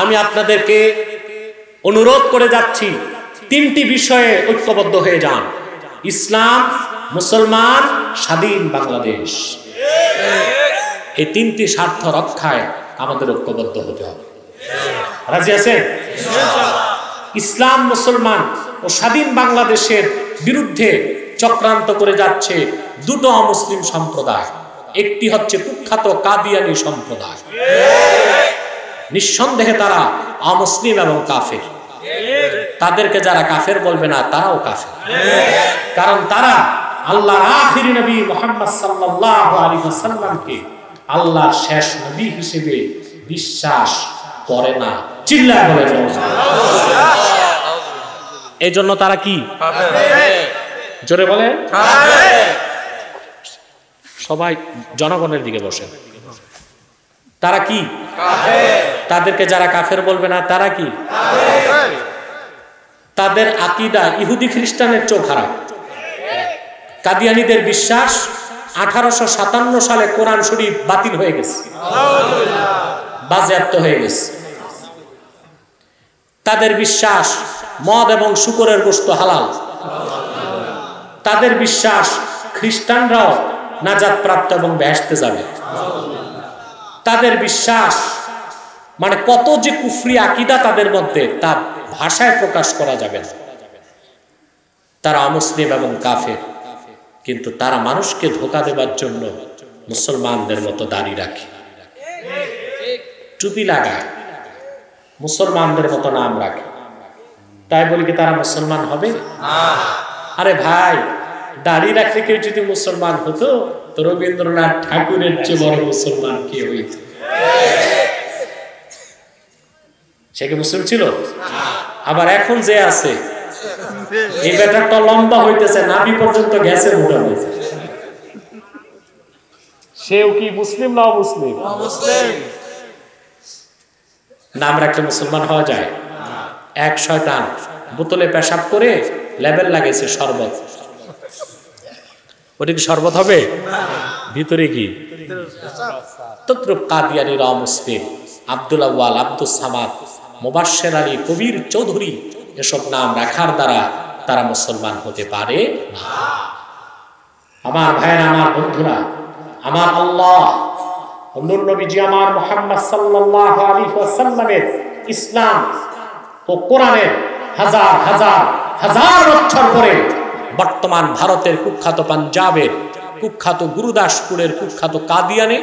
আমি আপনাদেরকে অনুরোধ করে যাচ্ছি, তিনটি বিষয়ে ঐক্যবদ্ধ হয়ে যান: ইসলাম, মুসলমান, স্বাধীন বাংলাদেশ। এই তিনটি স্বার্থ রক্ষায় আমাদের ঐক্যবদ্ধ হতে হবে। রাজি আছেন? ইসলাম, মুসলমান ও স্বাধীন বাংলাদেশের বিরুদ্ধে চক্রান্ত করে যাচ্ছে দুটো অমুসলিম সম্প্রদায়। একটি হচ্ছে কুখ্যাত কাদিয়ানি সম্প্রদায়। নিঃসন্দেহে তারা অমুসলিম এবং কাফের। তাদেরকে যারা কাফের বলবে না, তারাও কাফের। কারণ তারা আল্লাহর আখিরি নবী মুহাম্মদ সাল্লাল্লাহু আলাইহি ওয়াসাল্লামকে আল্লাহর শেষ নবী হিসেবে বিশ্বাস করে না। চিল্লায় বলেন সুবহানাল্লাহ। এই জন্য তারা কি? জোরে বলেন। সবাই জনগণের দিকে বসেন। তারা কি? তাদেরকে যারা কাফের বলবে না, তারা কি? তাদের আকীদা ইহুদি খ্রিস্টানের চেয়ে খারাপ। কাদিয়ানীদের বিশ্বাস 1857 সালে কোরআন শরীফ বাতিল হয়ে গেছে, বাজেয়াপ্ত হয়ে গেছে। তাদের বিশ্বাস মদ এবং শূকরের গোশত হালাল। তাদের বিশ্বাস খ্রিস্টানরাও নাজাত প্রাপ্ত এবং বেহেশতে যাবে। তাদের বিশ্বাস মানে কত যে কুফরি আকীদা তাদের মধ্যে, তা ভাষায় প্রকাশ করা যাবে না। তারা অমুসলিম এবং কাফের, কিন্তু তারা মানুষকে ধোঁকা দেবার জন্য মুসলমানদের মতো দাড়ি রাখে, টুপি লাগায়, মুসলমানদের মতো নাম রাখে। তাই বলি কি তারা মুসলমান হবে? আরে ভাই, দাড়ি রাখলে কেউ যদি মুসলমান হতো, তো রবীন্দ্রনাথ ঠাকুরের চেয়ে বড় মুসলমান কে হইত? সে কি মুসলিম ছিল? আবার এখন যে আছে, এই ব্যাটারটা লম্বা হইতেছে, নাভি পর্যন্ত গেছে মোটামুটি, সেও কি মুসলিম না অমুসলিম? নাম রাখলে মুসলমান হওয়া যায়? এক শয়তান বোতলে পেশাব করে লেবেল লাগাইছে শরবত। ওটা কি শরবত হবে? ভিতরে কি? তদ্রুপ কাদিয়ানীর অমুসলিম। আব্দুল আউয়াল, আব্দুস সামাদ, মুবাশশির আলী, কবির চৌধুরী, এসব নাম রাখার দ্বারা তারা মুসলমান হতে পারে না। আমার ভাইরা, আমার বন্ধুরা, আমার আল্লাহ, নূর নবীজি আমার মুহাম্মদ সাল্লাল্লাহু আলাইহি ওয়াসাল্লামের ইসলাম ও কোরআনের হাজার হাজার হাজার বছর পরে বর্তমান ভারতের কুখ্যাত পাঞ্জাবের কুখ্যাত গুরুদাসপুরের কুখ্যাত কাদিয়ানে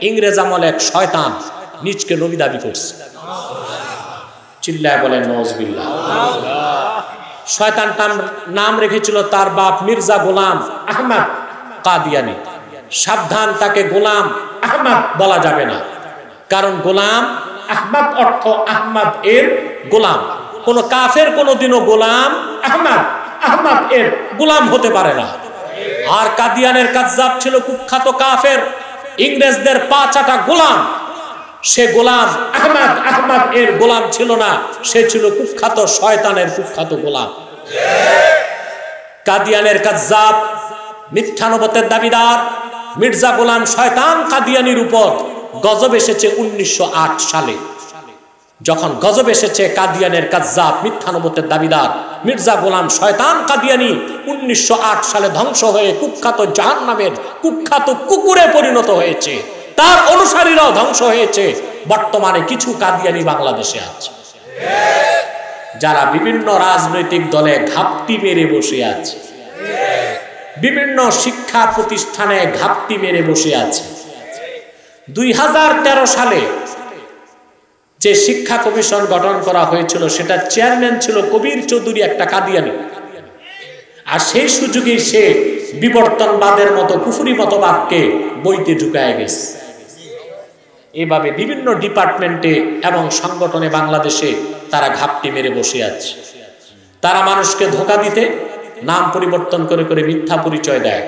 ইংরেজ আমলে এক শয়তান নিজকে নবী দাবি করছে। চিল্লায় বলেন নাউজুবিল্লাহ। শয়তানটার নাম রেখেছিল তার বাপ মির্জা গোলাম আহমদ কাদিয়ানী। সাবধান, তাকে গোলাম আহমদ বলা যাবে না, কারণ গোলাম আহমদ অর্থ আহমদ এর গোলাম। কোন কাফের কোনদিনও গোলাম আহমদ এর গোলাম হতে পারে না। আর কাদিয়ানের কাযযাব ছিল কুখ্যাত কাফের, ইংরেজদের পা চাটা গোলাম। সে গোলাম আহমদ এর গোলাম ছিল না, সে ছিল কুখ্যাত শয়তানের কুখ্যাত গোলাম। কাদিয়ানের কাযযাব, মিথ্যানবতের দাবিদার মির্জা গোলাম শয়তান কাদিয়ানির উপর গজব এসেছে 1908 সালে। যখন গজব এসেছে, কাদিয়ানের কাযযাব মিথ্যানবতের দাবিদার মির্জা গোলাম শয়তান কাদিয়ানি 1908 সালে ধ্বংস হয়ে কুখ্যাত জাহান্নামের কুখ্যাত কুকুরে পরিণত হয়েছে। তার অনুসারীরাও ধ্বংস হয়েছে। বর্তমানে কিছু কাদিয়ানি বাংলাদেশে আছে, যারা বিভিন্ন রাজনৈতিক দলে ঘাপটি মেরে বসে আছে, বিভিন্ন শিক্ষা প্রতিষ্ঠানে ঘাপটি মেরে বসে আছে। 2013 সালে যে শিক্ষা কমিশন গঠন করা হয়েছিল, সেটা চেয়ারম্যান ছিল কবির চৌধুরী, একটা কাদিয়ানি। আর সেই সুযোগে সে বিবর্তনবাদের মতো কুফরি মতবাদকে বইতে ঢুকায় গেছে। এভাবে বিভিন্ন ডিপার্টমেন্টে এবং সংগঠনে বাংলাদেশে তারা ঘাপটি মেরে বসে আছে। তারা মানুষকে ধোঁকা দিতে নাম পরিবর্তন করে করে মিথ্যা পরিচয় দেয়।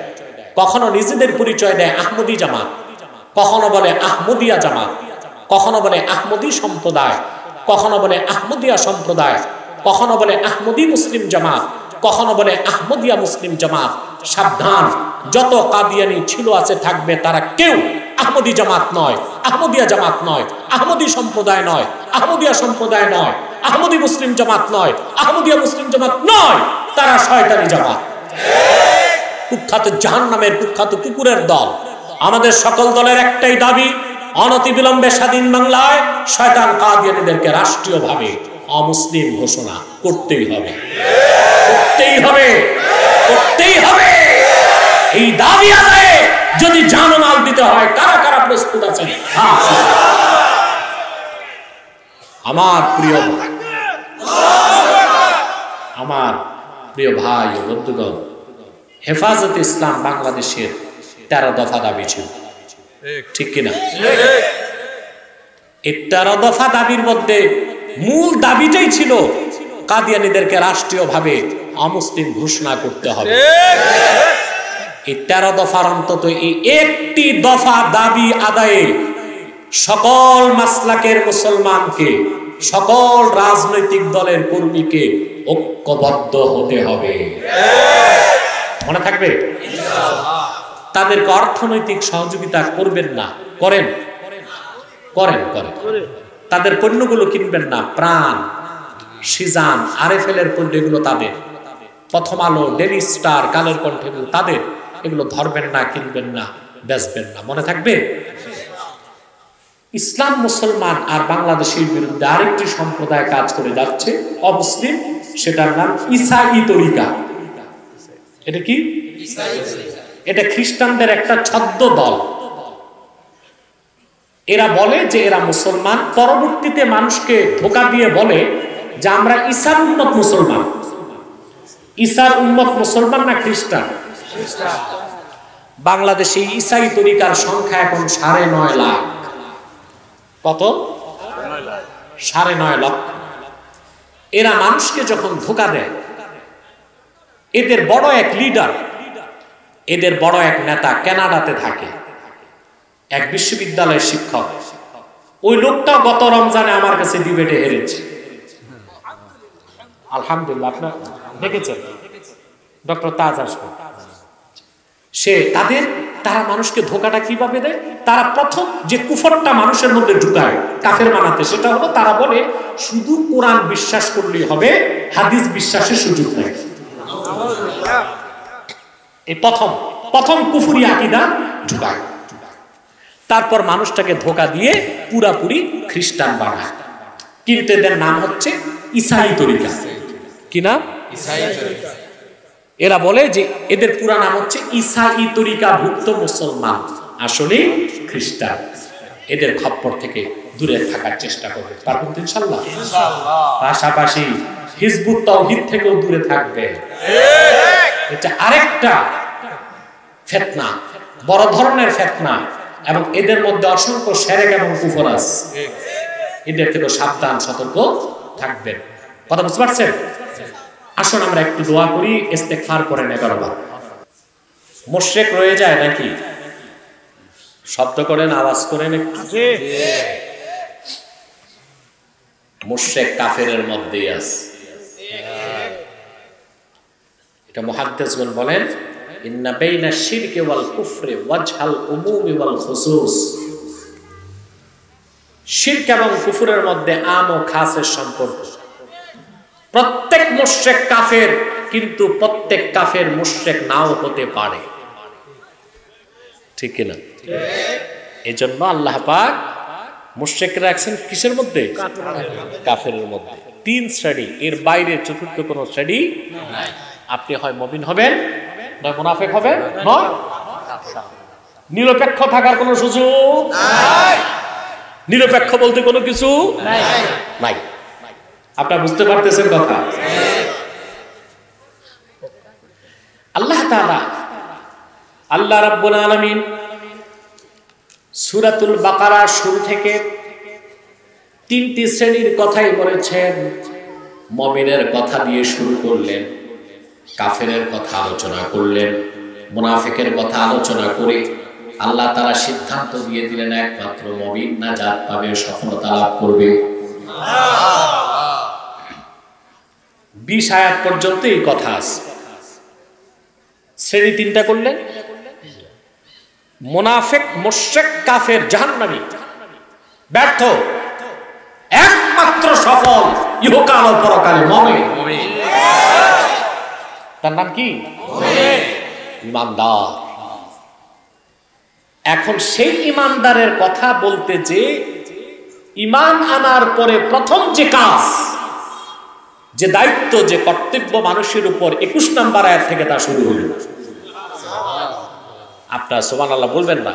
কখনো নিজেদের পরিচয় দেয় আহমদী জামাত, কখনো বলে আহমদিয়া জামাত, কখনো বলে আহমদী সম্প্রদায়, কখনো বলে আহমদিয়া সম্প্রদায়, কখনো বলে আহমদী মুসলিম জামাত, কখনো বলে আহমদিয়া মুসলিম জামাত। সাবধান, যত কাদিয়ানি ছিল আছে থাকবে, তারা কেউ আহমদী জামাত নয়, আহমদিয়া জামাত নয়, আহমদী সম্প্রদায় নয়, আহমদিয়া সম্প্রদায় নয়, আহমদী মুসলিম জামাত নয়, আহমদিয়া মুসলিম জামাত নয়, তারা শয়তানি জামাত, কুখ্যাত জাহান্নামের কুখ্যাত কুকুরের দল। আমাদের সকল দলের একটাই দাবি, অনতিবিলম্বে স্বাধীন বাংলায় শয়তান কাদিয়ানীদেরকে রাষ্ট্রীয়ভাবে অমুসলিম ঘোষণা করতেই হবে, করতেই হবে, করতেই হবে। এই দাবি আদায়ে যদি জানমাল দিতে হয়, কারা কারা প্রস্তুত আছেন? আমার প্রিয় ভাই ও বন্ধুগণ, হেফাজতে ইসলাম বাংলাদেশের 13 দফা দাবি ছিল, ঠিক কিনা? এই 13 দফা দাবির মধ্যে মূল দাবিটাই ছিল কাদিয়ানীদেরকে রাষ্ট্রীয়ভাবে অমুসলিম ঘোষণা করতে হবে। এই 13 দফার অন্তত এই একটি দফা দাবি আদায়ে সকল মাসলাকের মুসলমানকে, সকল রাজনৈতিক দলের কর্মীকে ঐক্যবদ্ধ হতে হবে। মনে থাকবে? তাদেরকে অর্থনৈতিক সহযোগিতা করবেন না, করেন করেন করেন, তাদের পণ্যগুলো কিনবেন না, প্রাণ, সিজান, আরএফএল এর পণ্য এগুলো তাদের, প্রথম আলো, ডেইলি স্টার, কালের কণ্ঠে তাদের, এগুলো ধরবেন না, কিনবেন না, বেচবেন না। মনে থাকবে? ইসলাম, মুসলমান আর বাংলাদেশের বিরুদ্ধে আরেকটি সম্প্রদায় কাজ করে যাচ্ছে, অমুসলিম, সেটার নাম ইসাই তরিকা। এটা কি? এটা খ্রিস্টানদের একটা ছদ্ম দল। এরা বলে যে এরা মুসলমান, পরবর্তীতে মানুষকে ধোঁকা দিয়ে বলে যে আমরা ঈসার উম্মত মুসলমান। ঈসার উম্মত মুসলমান না খ্রিস্টান? বাংলাদেশে ইসাই তরিকার সংখ্যা এখন 9.5 লাখ। কত? 9.5 লাখ। এরা মানুষকে যখন ধোঁকা দেয়, এদের বড় এক লিডার, এদের বড় এক নেতা কানাডাতে থাকে, এক বিশ্ববিদ্যালয়ের শিক্ষক। ওই লোকটা গত রমজানে আমার কাছে ডিবেটে হেরেছে। আলহামদুলিল্লাহ, আপনার দেখেছেন ডক্টর তাজ আসবে। সে তারা মানুষকে ধোকাটা কিভাবে দেয়? তারা প্রথম যে কুফরটা মানুষের মধ্যে ঢুকায় কাফের বানাতে, সেটা হলো তারা বলে শুধু কোরআন বিশ্বাস করলেই হবে, হাদিস বিশ্বাসের সুযোগ নেই। এই প্রথম কুফরি আকীদা ঢুকায়। তারপর মানুষটাকে ধোকা দিয়ে পুরাপুরি খ্রিস্টান বানায়। কিন্তু এদের নাম হচ্ছে ইসাই তরিকা। কি নাম? ইসাই তরিকা। এরা বলে যে এদের পুরা নাম হচ্ছে ইসাই তরিকা ভুক্ত মুসলমান, আসলে খ্রিস্টান। এদের খপ্পর থেকে দূরে থাকার চেষ্টা করবে, পারবেন তো ইনশাআল্লাহ? পাশাপাশি হিজবুত তাওহীদ থেকেও দূরে থাকবে। এটা আরেকটা ফিতনা, বড় ধরনের ফিতনা, এবং এদের মধ্যে অসংখ্য শিরক এবং কুফর আছে। এদের থেকে সাবধান, সতর্ক থাকবেন। কথা বুঝতে পারছেন? আসুন আমরা একটু দোয়া করি, ইস্তেগফার করেন 11 বার। মুশরিক রয়ে যায় নাকি? শব্দ করেন, আওয়াজ করেন একটু। মুশরিক কাফেরের মধ্যেই আছে। এটা মুহাদ্দিসগণ বলেন, ইন্না বাইনা শিরকি ওয়াল কুফরি ওয়াজহাল উমুমি ওয়াল খুসুস। শিরক এবং কুফরের মধ্যে আম ও খাসের সম্পর্ক। প্রত্যেক মুশরিক কাফের, কিন্তু প্রত্যেক কাফের মুশরিক নাও হতে পারে, ঠিক কিনা? এজন্য আল্লাহ পাক মুশরিকরা রাখছেন কিসের মধ্যে? কাফেরের মধ্যে। 3 শ্রেণী, এর বাইরে চতুর্থ কোন শ্রেণী নাই। আপনি হয় মুমিন হবেন, নয় মুনাফিক হবেন, নয় নিরপেক্ষ থাকার কোনো সুযোগ নাই। নিরপেক্ষ বলতে কোনো কিছু নাই। আপনারা বুঝতে পারতেছেন কথা? আল্লাহ তাআলা, আল্লাহ রাব্বুল আলামিন সূরাতুল বাকারা শুরু থেকে 3টি শ্রেণীর কথাই বলেছেন। মুমিনের কথা দিয়ে শুরু করলেন, কাফেরের কথা আলোচনা করলেন, মুনাফিকের কথা আলোচনা করে আল্লাহ তাআলা সিদ্ধান্ত দিয়ে দিলেন একমাত্র মুমিন নাজাত পাবে, সফলতা লাভ করবে। 20 আয়াত পর্যন্ত এই কথা আছে। শ্রেণী 3টা করলেন। মুনাফিক, মুশরিক, কাফের, জাহান্নামী, ব্যর্থ। একমাত্র সফল ইহকাল ও পরকালে মুমিন। তার নাম কি? ইমানদার। এখন সেই ইমানদারের কথা বলতে যে ইমান আনার পরে প্রথম যে কাজ, যে দায়িত্ব, যে কর্তব্য মানুষের উপর 21 নম্বর আয়াত থেকে তা শুরু হল। আপনারা সুবহানাল্লাহ বলবেন না?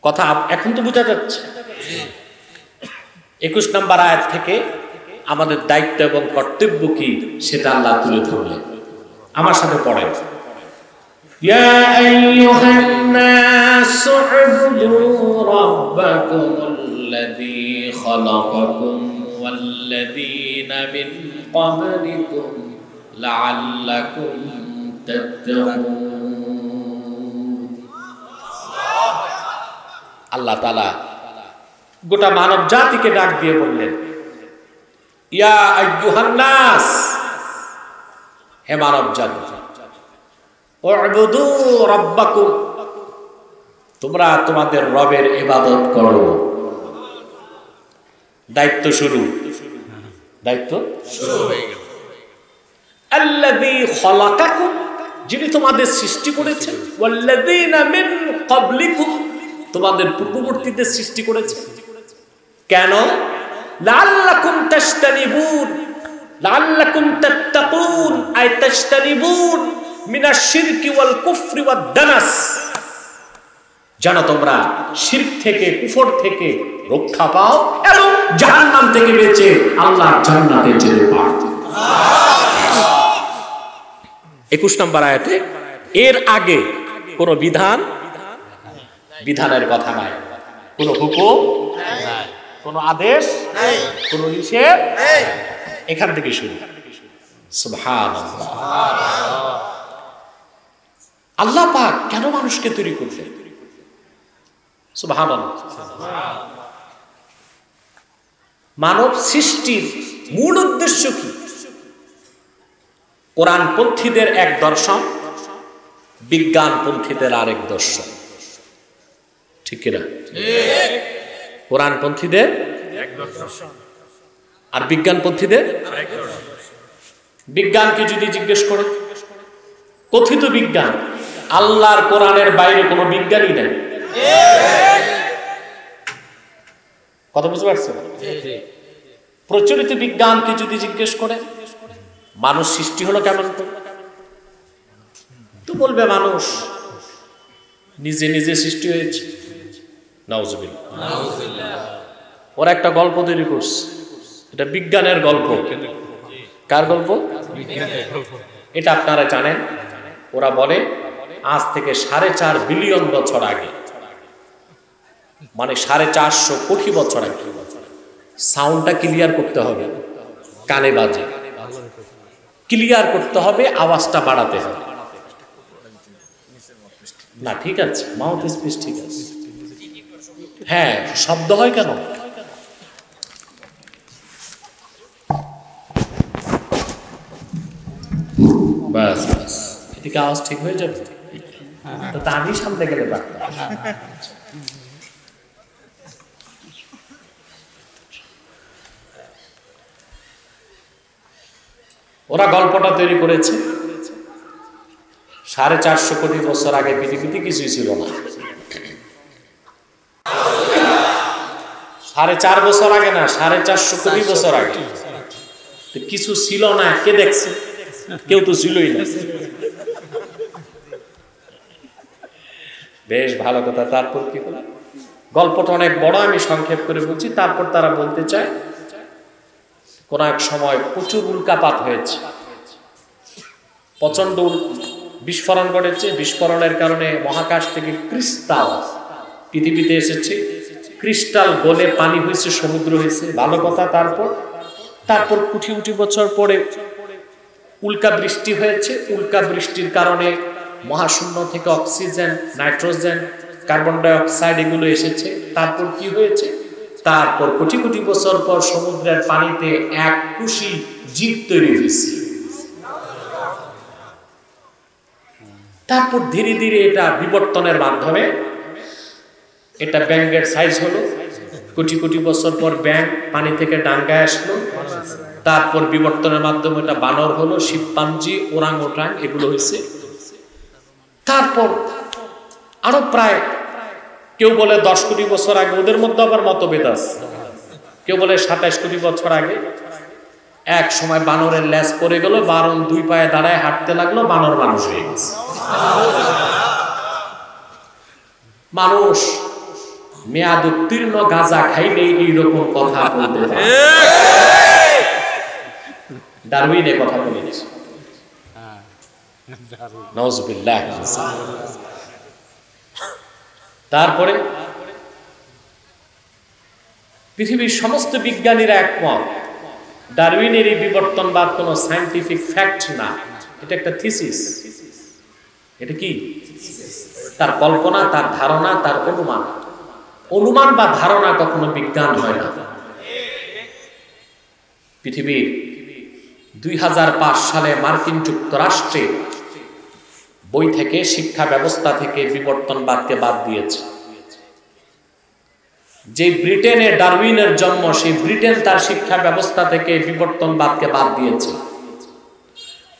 কথা এখন তো বোঝা যাচ্ছে। 21 নম্বর আয়াত থেকে আমাদের দায়িত্ব এবং কর্তব্য কি সেটা আল্লাহ তুলে ধরলেন। আমার সাথে পড়েন। ইয়া আইয়ুহান নাস উবুদু রাব্বাকুমুল্লাযী খালাকাকুম ওয়াল্লাযীনা মিন ক্বাবলিকুম লাআল্লাকুম তাত্তাকুন। আল্লাহ তাআলা গোটা মানব জাতিকে ডাক দিয়ে বললেন, ইয়া আইয়ুহান নাস, হে মানব জাতি, উবুদু রাব্বাকুম, তোমরা তোমাদের রবের ইবাদত করো। দায়িত্ব শুরু, দায়িত্ব শুরু হয়ে গেল। আল্লাযী খালাকাকুম, যিনি তোমাদের সৃষ্টি করেছেন, ওয়াল্লাযীনা মিন ক্বাবলিকুম, তোমাদের পূর্ববর্তীদের সৃষ্টি করেছেন। কেন? লাআল্লাকুম তাশতানিবুন, লাআল্লাকুম তাত্তাকুন, আই তাশতানিবুন মিনাশ শিরকি ওয়াল কুফরি ওয়াদ দানাস, যেন তোমরা শিরক থেকে, কুফর থেকে রক্ষা পাও এবং জাহান্নাম থেকে বেঁচে আল্লাহর জান্নাতে যেতে পারো। 21 নম্বর আয়াতে এর আগে কোন বিধানের কথা নাই, কোন হুকুম নাই, কোন আদেশ নাই, কোন নিষেধ নাই। এখান থেকে শুরু। সুবহানাল্লাহ। আল্লাহ পাক কেন মানুষকে তৈরি করলেন? সুবহানাল্লাহ। মানব সৃষ্টির মূল উদ্দেশ্য কি? কোরআনপন্থীদের এক দর্শন, বিজ্ঞানপন্থীদের আরেক দর্শন, ঠিক কিনা? কোরআনপন্থীদের এক দর্শন আর বিজ্ঞানপন্থীদের আরেক দর্শন। বিজ্ঞানকে যদি জিজ্ঞেস করে, কথিত বিজ্ঞান, আল্লাহর কোরআনের বাইরে কোনো বিজ্ঞানই নেই। কথা বুঝতে পারছেন? প্রচলিত বিজ্ঞানকে যদি জিজ্ঞেস করে মানুষ সৃষ্টি হলো কেমন করে, তো বলবে মানুষ নিজে নিজে সৃষ্টি হয়েছে। নাউজুবিল্লাহ। ওরা একটা গল্প তৈরি করছে, এটা বিজ্ঞানের গল্প। কার গল্প? এটা আপনারা জানেন। ওরা বলে আজ থেকে 4.5 বিলিয়ন বছর আগে, মানে 450 কোটি বছর আগে। সাউন্ডটা ক্লিয়ার করতে হবে, কানে বাজে, ক্লিয়ার করতে হবে, আওয়াজটা বাড়াতে হবে। না ঠিক আছে, মাউথ স্পিচ ঠিক আছে। হ্যাঁ, শব্দ হয় কেন? বাস বাস, এদিকে আওয়াজ ঠিক হয়ে যাবে। তো আমি সামনে গেলে পারতাম। ওরা গল্পটা তৈরি করেছে 450 কোটি বছর আগে পৃথিবীতে কিছুই ছিল না। 4.5 বছর আগে না, 450 কোটি বছর আগে কিছু ছিল না। কে দেখছে? কেউ তো ছিলই না। বেশ ভালো কথা। তারপর কি হলো? গল্পটা অনেক বড়, আমি সংক্ষেপ করে বলছি। তারপর তারা বলতে চায় কোন এক সময় প্রচুর উল্কাপাত হয়েছে, প্রচন্ড বিস্ফোরণ ঘটেছে। বিস্ফোরণের কারণে মহাকাশ থেকে ক্রিস্টাল পৃথিবীতে এসেছে, ক্রিস্টাল গলে পানি হয়েছে, সমুদ্র হয়েছে। ভালো কথা। তারপর কোটি কোটি বছর পরে উল্কা বৃষ্টি হয়েছে। উল্কা বৃষ্টির কারণে মহাশূন্য থেকে oxygen, nitrogen, carbon die oxide এগুলো এসেছে। তারপর কি হয়েছে? তারপর কোটি কোটি বছর পর সমুদ্রের পানিতে এক কুশি জীব তৈরি হয়েছে। তারপর ধীরে ধীরে এটা বিবর্তনের মাধ্যমে এটা ব্যাঙের সাইজ হলো, কোটি কোটি বছর পর ব্যাঙ পানি থেকে ডাঙ্গায় আসলো, তারপর বিবর্তনের মাধ্যমে এটা বানর হলো, শিম্পাঞ্জি, ওরাং ওটাং এগুলো হয়েছে। তারপর আরো প্রায় কেউ বলে 10 কোটি বছর আগে, ওদের মধ্যে আবার মতভেদ আছে, কেউ বলে 27 কোটি বছর আগে এক সময় বানরের লেজ পড়ে গেল, বানর 2 পায়ে দাঁড়ায় হাঁটতে লাগলো, বানর মানুষ হয়ে গেছে। মানুষ মেয়াদ উত্তীর্ণ গাঁজা খাইলে এইরকম কথা বলতে পারে। ডারউইন এ কথা বলেছে। নাউজুবিল্লাহ। তারপরে পৃথিবীর সমস্ত বিজ্ঞানীরা একমত, ডারউইনের এই বিবর্তনবাদ কোনো সায়েন্টিফিক ফ্যাক্ট না, এটা একটা থিসিস। এটা কি? তার কল্পনা, তার ধারণা, তার অনুমান। অনুমান বা ধারণা কখনো বিজ্ঞান হয় না। পৃথিবীর 2005 সালে মার্কিন যুক্তরাষ্ট্রে বই থেকে, শিক্ষা ব্যবস্থা থেকে বিবর্তনবাদকে বাদ দিয়েছে। যে ব্রিটেনে ডারউইনের জন্ম, সেই ব্রিটেন তার শিক্ষা ব্যবস্থা থেকে বিবর্তনবাদকে বাদ দিয়েছে।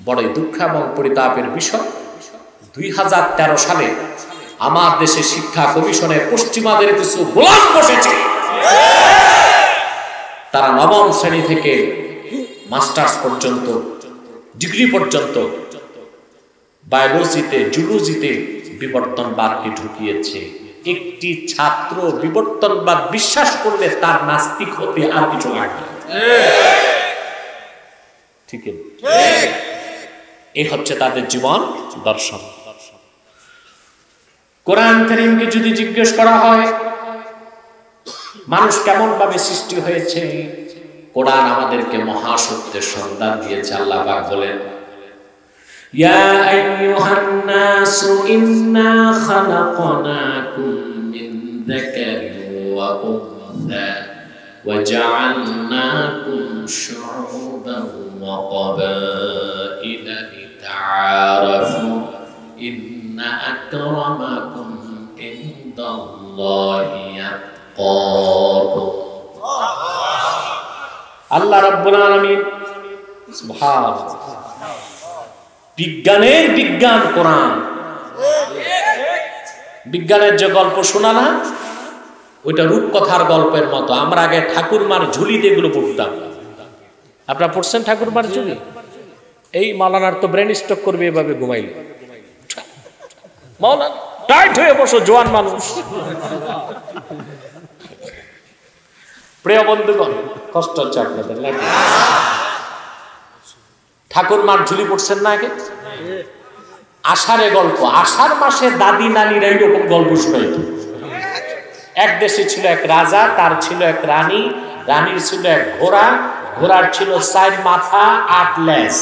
বড়ই দুঃখ এবং পরিতাপের বিষয়, 2013 সালে আমার দেশে শিক্ষা কমিশনে পশ্চিমাদের কিছু গোলাম বসেছে। তারা নবম শ্রেণী থেকে মাস্টার্স পর্যন্ত, ডিগ্রি পর্যন্ত বায়োলজিতে, জুলজিতে বিবর্তনবাদকে ঢুকিয়েছে। একটি ছাত্র বিবর্তনবাদ বিশ্বাস করলে তার নাস্তিক হতে আর কিছু লাগে। ঠিক এই হচ্ছে তাদের জীবন দর্শন। কোরআন কারীমকে যদি জিজ্ঞেস করা হয় মানুষ কেমন ভাবে সৃষ্টি হয়েছে, কোরআন আমাদেরকে মহাসত্যের সন্ধান দিয়েছে। আল্লাহ পাক বলেন, ইয়া আইয়ুহান নাসু ইন্না খালাকনাকুম মিন যাকারিন ওয়া উনসা ওয়া জাআলনাকুম শুউবান ওয়া ক্বাবাইলা লিতাআরাফু ইন্না আকরামাকুম ইনদাল্লাহি আতকাকুম। আল্লাহ রাব্বুল আলামিন সুবহানাল্লাহ, বিজ্ঞানের বিজ্ঞান কোরআন। বিজ্ঞানের যে গল্প শোনা না, ওইটা রূপকথার গল্পের মতো। আমরা আগে ঠাকুরমার ঝুলিতে এগুলো পড়তাম। আপনারা পড়ছেন ঠাকুরমার ঝুলি? এই মাওলানার তো ব্রেন স্ট্রোক করবে এভাবে ঘুমাইলে। মাওলানা টাইট হয়ে বসো, জোয়ান মানুষ। প্রিয় বন্ধুগণ, কষ্ট হচ্ছে আপনাদের নাকি? ঠাকুরমার ঝুলি পড়ছেন না আগে? আষাঢ়ে গল্প, আষাঢ় মাসে দাদি নানিরা এইরকম গল্প শোনাইত। এক দেশে ছিল এক রাজা, তার ছিল এক রানী, রানীর ছিল এক ঘোড়া, ঘোড়ার ছিল 4 মাথা 8 লেজ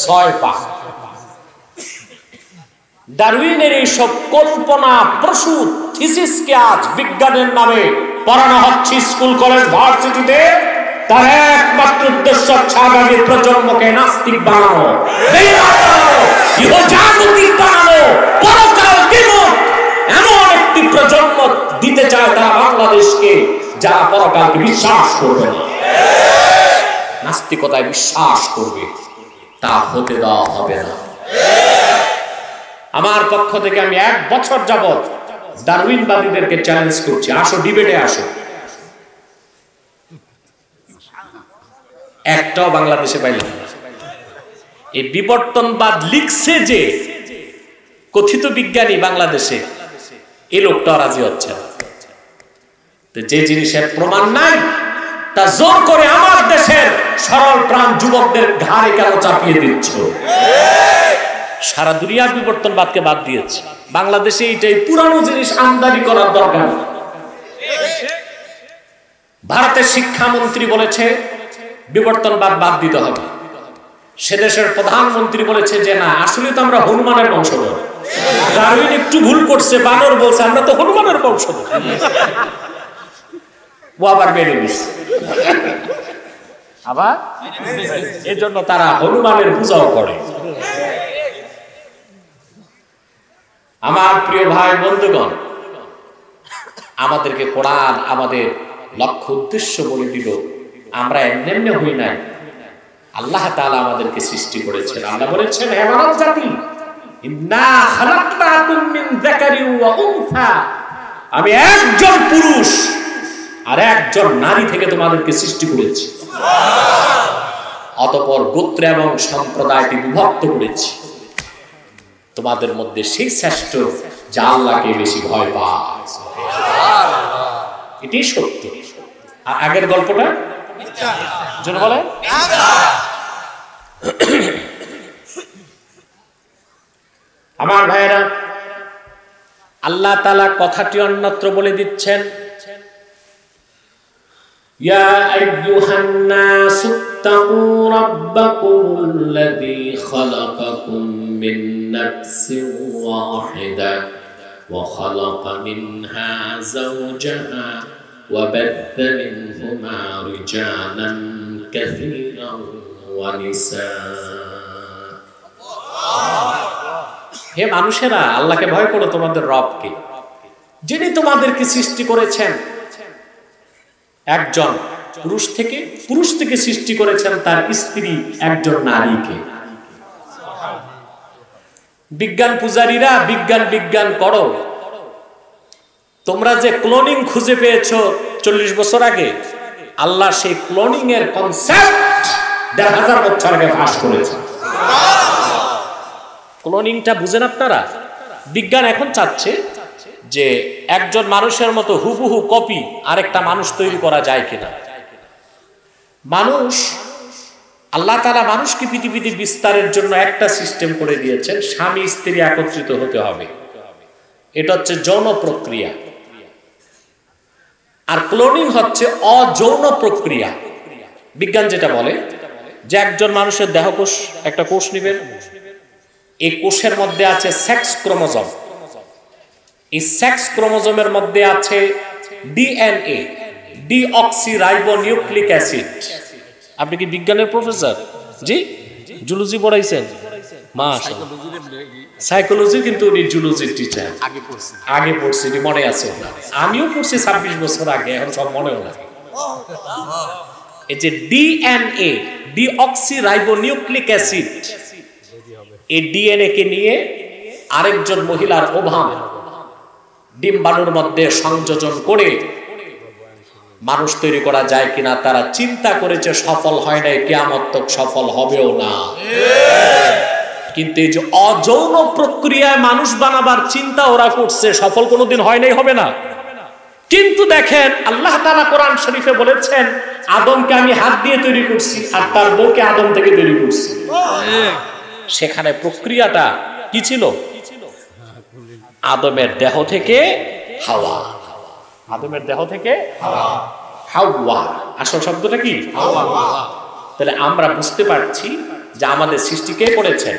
6 পা। ডারউইনের এইসব কল্পনা প্রসূত থিসিসকে আজ বিজ্ঞানের নামে পড়ানো হচ্ছে স্কুল, কলেজ, ভার্সিটিতে। তার একমাত্র উদ্দেশ্য হচ্ছে আগামী প্রজন্মকে নাস্তিক বানানো, ইহজাগতিক বানানো, পরকাল বিমুখ এমন একটি প্রজন্ম দিতে চায় তারা বাংলাদেশকে, যারা পরকালকে বিশ্বাস করবে না, নাস্তিকতায় বিশ্বাস করবে। তা হতে দেওয়া হবে না। আমার পক্ষ থেকে আমি 1 বছর যাবত ডারউইনবাদীদেরকে চ্যালেঞ্জ করছি, আসো ডিবেটে আসো। একটাও বাংলাদেশে পাইলাম না। এই বিবর্তনবাদ লিখছে যে কথিত বিজ্ঞানী বাংলাদেশে, এই লোকটা রাজি হচ্ছে না। যে জিনিসের প্রমাণ নাই তা জোর করে আমার দেশের সরল প্রাণ যুবকদের ঘাড়ে কেন চাপিয়ে দিচ্ছ? সারা দুনিয়া বিবর্তনবাদকে বাদ দিয়েছে, বাংলাদেশে এইটাই পুরানো জিনিস আমদানি করার দরকার। ভারতের শিক্ষামন্ত্রী বলেছে বিবর্তনবাদ বাদ দিতে হবে। সে দেশের প্রধানমন্ত্রী বলেছে যে না, আসলে তো আমরা হনুমানের বংশধর। ডারউইন একটু ভুল করছে, বানর বলছে, আমরা তো হনুমানের বংশধর। ও আবার মেনে নিচ্ছে, আবার এজন্য তারা হনুমানের পূজাও করে। আমার প্রিয় ভাই বন্ধুগণ, আমাদেরকে কোরআন আমাদের লক্ষ্য উদ্দেশ্য বলে দিল। আমরা এমনি হই নাই, আল্লাহ তাআলা আমাদেরকে সৃষ্টি করেছেন। আল্লাহ বলেছেন, হে মানব জাতি, ইন্না খালাকনাকুম মিন যাকারিন ওয়া উনসা, আমি একজন পুরুষ আর একজন নারী থেকে তোমাদেরকে সৃষ্টি করেছি। অতঃপর গোত্র এবং সম্প্রদায়কে বিভক্ত করেছি। তোমাদের মধ্যে সেই শ্রেষ্ঠ যা আল্লাহকে বেশি ভয় পায়। এটাই সত্য। আর আগের গল্পটা জন বলে, আমার ভাইয়েরা, আল্লাহ তাআলা কথাটি অন্যত্র বলে দিচ্ছেন, ইয়া আইয়ুহান নাসু তাকু রাব্বাকুমুল্লাযী খালাকাকুম মিন নাফসিন ওয়াহিদা ওয়া খালাকা মিনহা যাওজাহা ওয়া বাথা মিনহুমা রিজালান কাসীরান ওয়া নিসা। হে মানুষেরা, আল্লাহকে ভয় করো, তোমাদের রবকে, যিনি তোমাদেরকে সৃষ্টি করেছেন একজন পুরুষ থেকে সৃষ্টি করেছেন তার স্ত্রী একজন নারীকে। বিজ্ঞান পূজারীরা বিজ্ঞান করো, তোমরা যে ক্লোনিং খুঁজে পেয়েছো 40 বছর আগে, আল্লাহ সেই ক্লোনিং এর কনসেপ্ট 1000 বছর আগে ফাঁস করেছে। ক্লোনিংটা বুঝেন আপনারা? বিজ্ঞান এখন চাচ্ছে যে একজন মানুষের মতো হুবহু কপি আরেকটা মানুষ তৈরি করা যায় কিনা। আল্লাহ তাআলা মানুষকে পৃথিবীতে বিস্তারের জন্য একটা সিস্টেম করে দিয়েছেন, স্বামী স্ত্রী একত্রিত হতে হবে। এটা হচ্ছে যৌন প্রক্রিয়া। আর ক্লোনিং হচ্ছে অযৌন প্রক্রিয়া। বিজ্ঞান যেটা বলে যে একজন মানুষের দেহকোষ, একটা কোষ নেবেন, এই কোষের মধ্যে আছে সেক্স ক্রোমোজোম। এই সেক্স ক্রোমোজোমের মধ্যে আছে ডিএনএ, ডিঅক্সিরাইবোনিউক্লিক অ্যাসিড। আপনি কি বিজ্ঞানের প্রফেসর? জি, জুলজি পড়াইছেন? মাশাআল্লাহ। সাইকোলজি, কিন্তু উনি জুলজির টিচার। আগে পড়ছি, মনে আছে। আমিও পড়ছি 26 বছর আগে, এখন সব মনেও লাগে। এই যে ডিএনএ, ডিঅক্সিরাইবোনিউক্লিক অ্যাসিড, এই ডিএনএ কে নিয়ে আরেকজন মহিলার ওভাম ডিম্বাণুর মধ্যে সংযোজন করে মানুষ তৈরি করা যায় কিনা তারা চিন্তা করেছে, সফল হয় নাই, কিয়ামত তক সফল হবেও না। কিন্তু এই যে অযৌন প্রক্রিয়ায় মানুষ বানাবার চিন্তা ওরা করছে, সফল কোনোদিন হয় নাই, হবে না। কিন্তু দেখেন, আল্লাহ তাআলা কোরআন শরীফে বলেছেন, আদমকে আমি হাত দিয়ে তৈরি করছি আর তার বউকে আদম থেকে তৈরি করছি। সেখানে প্রক্রিয়াটা কি ছিল? আদমের দেহ থেকে হাওয়া। আদমের দেহ থেকে হাওয়া, আসল শব্দটা কি? হাওয়া। তাহলে আমরা বুঝতে পারছি যে আমাদের সৃষ্টি কে করেছেন?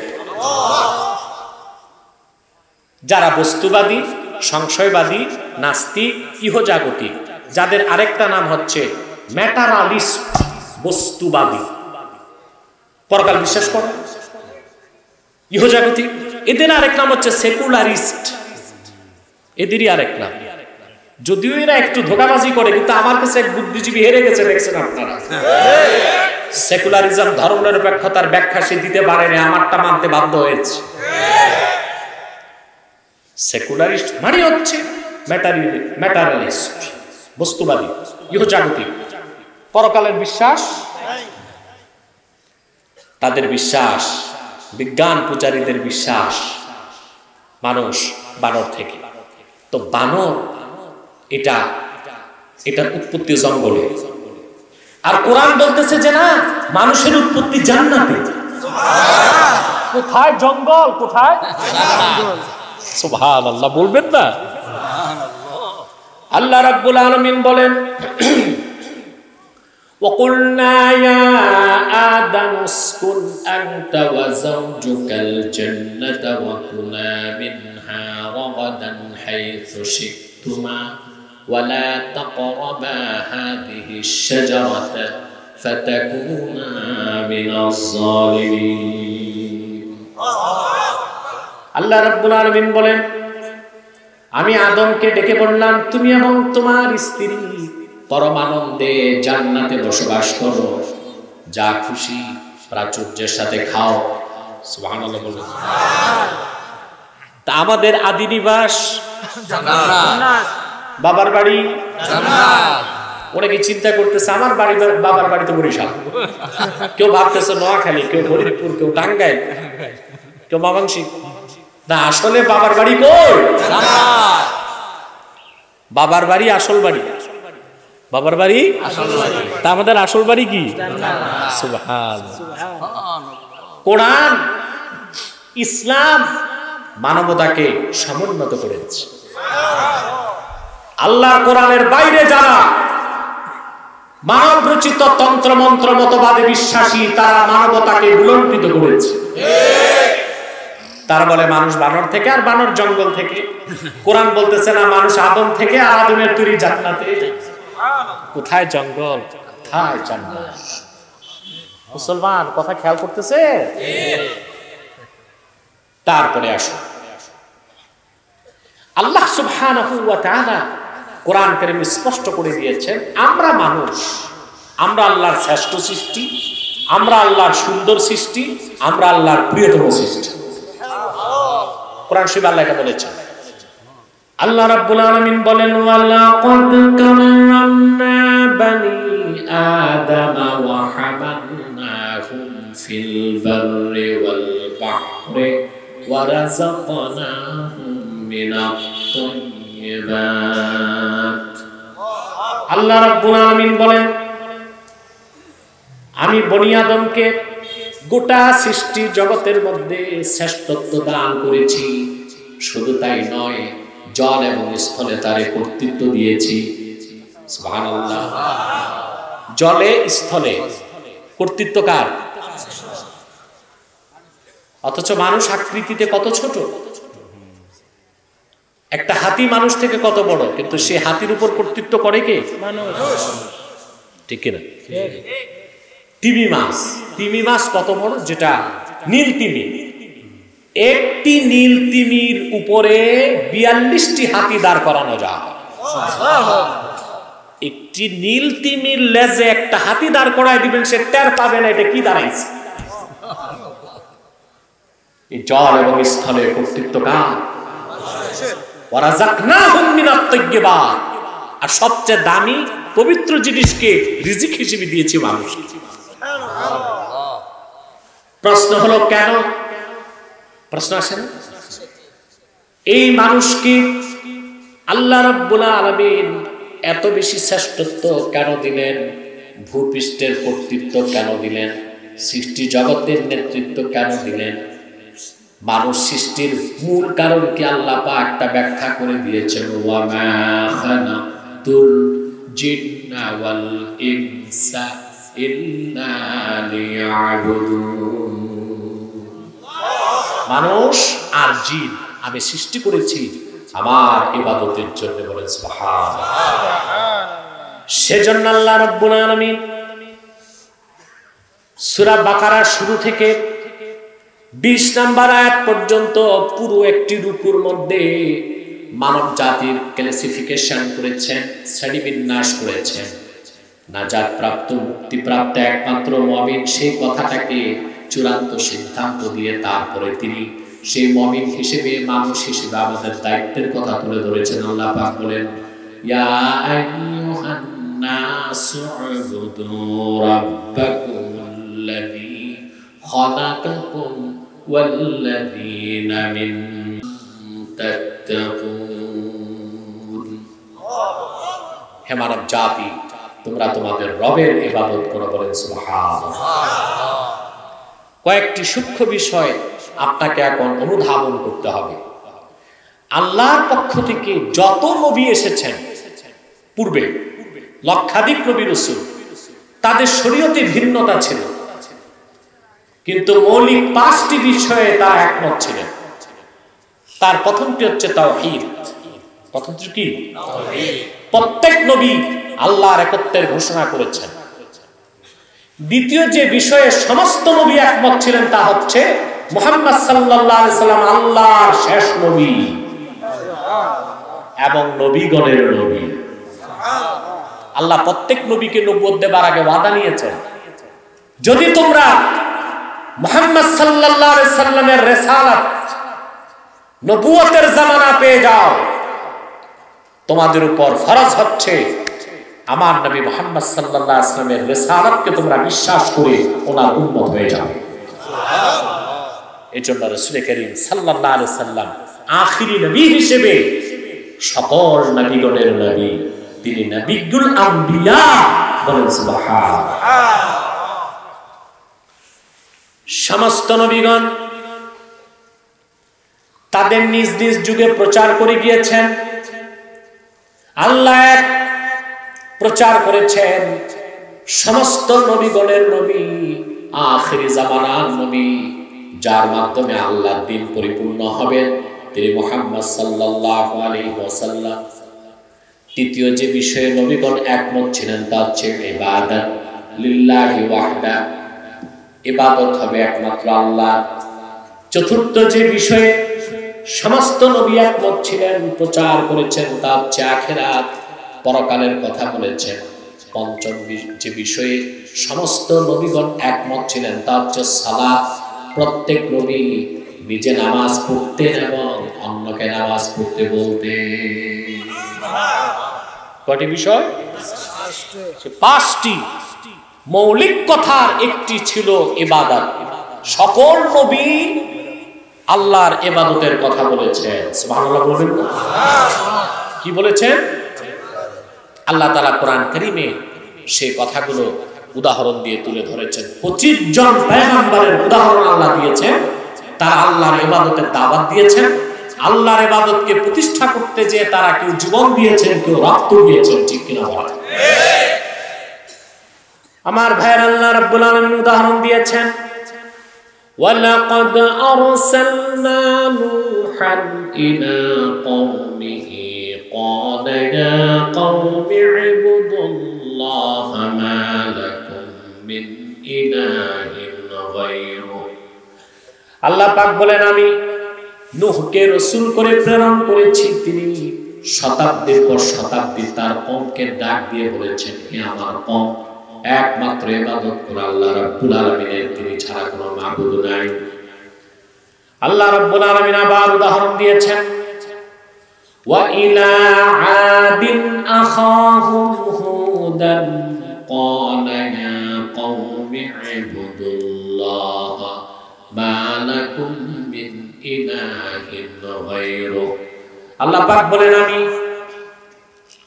যারা বস্তুবাদী, সংশয়বাদী, নাস্তিক, ইহজাগতিক, যাদের আরেকটা নাম হচ্ছে ম্যাটারালিস্ট, বস্তুবাদী, পরকাল বিশ্বাস করে, ইহজাগতিক, এদের আরেক নাম হচ্ছে সেকুলারিস্ট, এদেরই আরেক নাম। যদিও এরা একটু ধোঁকাবাজি করে, কিন্তু আমার কাছে এক বুদ্ধিজীবী হেরে গেছে, দেখছেন আপনারা। সেকুলারিজম, ধর্মনিরপেক্ষতার ব্যাখ্যা সে দিতে পারেনি, আমারটা মানতে বাধ্য হয়েছে। সেকুলারিস্ট মানে হচ্ছে ম্যাটারিয়ালিস্ট, বস্তুবাদী, ইহজাগতিক, পরকালের বিশ্বাস তাদের বিশ্বাস, বিজ্ঞান পূজারীদের বিশ্বাস মানুষ বানর থেকে। তো বানর এটার উৎপত্তি জঙ্গলে, আর কোরআন বলতেছে যে না, মানুষের উৎপত্তি জান্নাতে। কোথায় জঙ্গল, কোথায়? সুবহানাল্লাহ, বলবেন না? আল্লাহ রাব্বুল আলামিন বলেন, وَقُلْنَا يَا آدَمُ اسْكُنْ أَنْتَ وَزَوْجُكَ الْجَنَّةَ وَكُلَا مِنْهَا رَغَدًا حَيْثُ شِئْتُمَا وَلَا تَقْرَبَا هَذِهِ الشَّجَرَةَ فَتَكُونَا مِنَ الظَّالِمِينَ। আল্লাহ রাব্বুল আলামিন বলেন, আমি আদমকে ডেকে বললাম, তুমি এবং তোমার স্ত্রী পরমানন্দে জান্নাতে বসবাস করো, যা খুশি প্রাচুর্যের সাথে খাও। সুবহানাল্লাহ বলুন। তা আমাদের আদি নিবাস জান্নাত, বাবার বাড়ি জান্নাত। অনেকে চিন্তা করতেছে আমার বাড়ি, বাবার বাড়ি তো বরিশাল, কেউ ভাবতেছে নোয়াখালী, কেউ ফরিদপুর, কেউ টাঙ্গাইল, কেউ ময়মনসিংহ। না, আসলে বাবার বাড়ি কই? জান্নাত। বাবার বাড়ি আসল বাড়ি, বাবার বাড়ি আসল বাড়ি। তা আমাদের আসল বাড়ি কি? জান্নাত। সুবহানাল্লাহ। কোরআন, ইসলাম মানবতাকে সমুন্নত করেছে। আল্লাহর কোরআনের বাইরে যারা মানব রচিত তন্ত্র মন্ত্র মতবাদে বিশ্বাসী, তারা মানবতাকে বিলম্বিত করেছে। তারা বলে মানুষ বানর থেকে, আর বানর জঙ্গল থেকে। কোরআন বলতেছে না, মানুষ আদম থেকে, আর আদমের তৈরি জান্নাতে। কোথায় জঙ্গল, কোথায় জান্নাত? মুসলমান কথা খেয়াল করতেছে? তারপরে আসো, আল্লাহ সুবহানাহু ওয়া তাআলা কোরআন কারীমে স্পষ্ট করে দিয়েছেন, আমরা মানুষ, আমরা আল্লাহর শ্রেষ্ঠ সৃষ্টি, আমরা আল্লাহর সুন্দর সৃষ্টি, আমরা আল্লাহর প্রিয়তম সৃষ্টি। কোরআন শরীফে আল্লাহ এটা বলেছেন। আল্লাহ রাব্বুল আলামিন বলেন, ওয়ালাকাদ কাররামনা বানি আদামা ওয়া হামালনাহুম ফিল বাররি ওয়াল বাহরি ওয়া রাযাকনাহুম মিনাত তাইয়্যিবাত। আল্লাহ রাব্বুল আলামিন বলেন, আমি বনি আদমকে গোটা সৃষ্টি জগতের মধ্যে শ্রেষ্ঠত্ব দান করেছি। শুধু তাই নয়, জল এবং স্থলে তারে কর্তৃত্ব দিয়েছি। সুবহানাল্লাহ। জলে স্থলে কর্তৃত্ব কার? অথচ মানুষ আকৃতিতে কত ছোট। একটা হাতি মানুষ থেকে কত বড়, কিন্তু সে হাতির উপর কর্তৃত্ব করে কে? মানুষ। ঠিক কিনা? তিমি মাছ, তিমি মাছ কত বড়? যেটা নীল তিমি, একটি নীল তিমির উপরে ৪২টি হাতি দাঁড় করানো যায়। একটি নীল তিমির লেজে একটা হাতি দাঁড় করায় দিবেন, সে টের পাবে না এটা কি দাঁড়াইছে। এই জল এবং স্থলে কর্তৃত্ব কার? ওয়ারাযাকনাহুম মিনাত তাইয়্যিবাত। আর সবচেয়ে দামি পবিত্র জিনিসকে রিজিক হিসেবে দিয়েছি মানুষকে। প্রশ্ন হলো কেন? প্রশ্ন আসে না? এই মানুষকে আল্লাহ রাব্বুল আলামিন এত বেশি শ্রেষ্ঠত্ব কেন দিলেন? ভূপৃষ্ঠের কর্তৃত্ব কেন দিলেন? সৃষ্টি জগতের নেতৃত্ব কেন দিলেন? মানুষ সৃষ্টির মূল কারণ কি আল্লাহ পাক একটা ব্যাখ্যা করে দিয়েছেন, ওয়া মা খালাতুল জিন্না ওয়াল ইনসা ইল্লা লিয়াবুদুন। মানুষ আর জিন আমি সৃষ্টি করেছি আমার ইবাদতের জন্য। বলেন সুবহানাল্লাহ। সেজন্য আল্লাহ রাব্বুল আলামিন সূরা বাকারার শুরু থেকে ২০ নম্বর আয়াত পর্যন্ত পুরো একটি রুকুর মধ্যে মানব জাতির ক্লাসিফিকেশন করেছেন, শ্রেণীবিন্যাস করেছেন। নাজাত প্রাপ্ত, মুক্তি প্রাপ্ত একমাত্র মুমিন, সেই কথাটাকে চূড়ান্ত সিদ্ধান্ত দিয়ে তারপরে তিনি সেই মুমিন হিসেবে, মানুষ হিসেবে আমাদের দায়িত্বের কথা তুলে ধরেছেন। আল্লাহ পাক বলেন, ইয়া আইয়ুহান নাসু উবুদু রাব্বাকুমুল্লাযী খালাকাকুম ওয়াল্লাযীনা মিন তাত্তাকুন। হে মানব জাতি, তোমরা তোমাদের রবের ইবাদত করো। বলেন সুবহানাল্লাহ। কয়েকটি সূক্ষ্ম বিষয় আপনাকে এখন অনুধাবন করতে হবে। আল্লাহর পক্ষ থেকে যত নবী এসেছেন পূর্বে, লক্ষাধিক নবী রাসূল, তাদের শরীয়তে ভিন্নতা ছিল, কিন্তু মৌলিক 5টি বিষয়ে তারা একমত ছিলেন। তার প্রথমটি হচ্ছে তাওহীদ। প্রথমটি কি? তাওহীদ। প্রত্যেক নবী আল্লাহর একত্বের ঘোষণা করেছেন। দ্বিতীয় যে বিষয়ে সমস্ত নবী একমত ছিলেন তা হচ্ছে মুহাম্মদ সাল্লাল্লাহু আলাইহি সাল্লাম আল্লাহর শেষ নবী। এবং নবীগণের নবী। আল্লাহ প্রত্যেক নবীকে নবুয়ত দেবার আগে ওয়াদা নিয়েছেন, যদি তোমরা মুহাম্মদ সাল্লাল্লাহু আলাইহি সাল্লামের রিসালাত নবুয়তের জামানা পেয়ে যাও, তোমাদের উপর ফরজ হচ্ছে আমার নবী মুহাম্মদ সাল্লাল্লাহু আলাইহি সাল্লামের রিসালাতকে তোমরা বিশ্বাস করে ওনার উম্মত হয়ে যাও। এজন্য রাসূল করিম সাল্লাল্লাহু আলাইহি সাল্লাম আখিরি নবী হিসেবে সকল নবীগণের নবী, তিনি নবিয়ুল আম্বিয়া। বলেন সুবহানাল্লাহ। সমস্ত নবীগণ তাদের নিজ নিজ যুগে প্রচার করে গিয়েছেন। আল্লাহ এক প্রচার করেছেন, সমস্ত নবীগণের নবী আখিরি জামানার নবী, যার মাধ্যমে আল্লাহর দ্বীন পরিপূর্ণ হবে, তিনি মুহাম্মদ সাল্লাল্লাহু আলাইহি ওয়াসাল্লাম। তৃতীয় যে বিষয়ে নবীগণ একমত ছিলেন তা হচ্ছে ইবাদত লিল্লাহি ওয়াহদা, ইবাদত হবে একমাত্র আল্লাহ। চতুর্থ যে বিষয়ে সমস্ত নবী একমত ছিলেন, প্রচার করেছেন, তা হচ্ছে আখিরাত, পরকালের কথা বলেছেন। পঞ্চম যে বিষয়ে সমস্ত নবীগণ একমত ছিলেন তা হচ্ছে সালাত, প্রত্যেক নবী নিজে নামাজ পড়তেন এবং অন্যকে নামাজ পড়তে বলতেন। কয়টি বিষয়? পাঁচটি। মৌলিক কথার একটি ছিল ইবাদত। সকল নবী আল্লাহর ইবাদতের কথা বলেছেন। সুবহানাল্লাহ বলবেন না? কি বলেছেন? আল্লাহ তাআলা কোরআন কারীমে সেই কথাগুলো উদাহরণ দিয়ে তুলে ধরেছেন। 25 জন পয়গম্বরের উদাহরণ আল্লাহ দিয়েছেন, তারা আল্লাহর ইবাদতের দাওয়াত দিয়েছেন। আল্লাহর ইবাদতকে প্রতিষ্ঠা করতে যে তারা কেউ জীবন দিয়েছেন, কেউ রক্ত দিয়েছেন। ঠিক কিনা বলেন? আমার ভাইয়ের, আল্লাহ রাব্বুল আলামিন উদাহরণ দিয়েছেন, ওয়ালাকাদ আরসালনা নূহান ইলা কওমিহি ক্বালা ইয়া কওমি ইবুদুল্লাহা মা লাকুম মিন ইলাহিন গায়রুহু। আল্লাহ পাক বলেন, আমি নূহকে রাসূল করে প্রেরণ করেছি। তিনি শতাব্দীর পর শতাব্দী তার কওমকে ডাক দিয়ে বলেছেন, হে আমার কওম, একমাত্র ইবাদত করো আল্লাহ রাব্বুল আলামিনের, তিনি ছাড়া কোনো মাবুদ নাই। আল্লাহ রাব্বুল আলামিন আবার উদাহরণ দিয়েছেন, ওয়া ইলা আদিন আখাহুম হুদান ক্বালা ইয়া কওমি ইবুদুল্লাহা মা লাকুম মিন ইলাহিন গায়রুহু। আল্লাহ পাক বলেন, আমি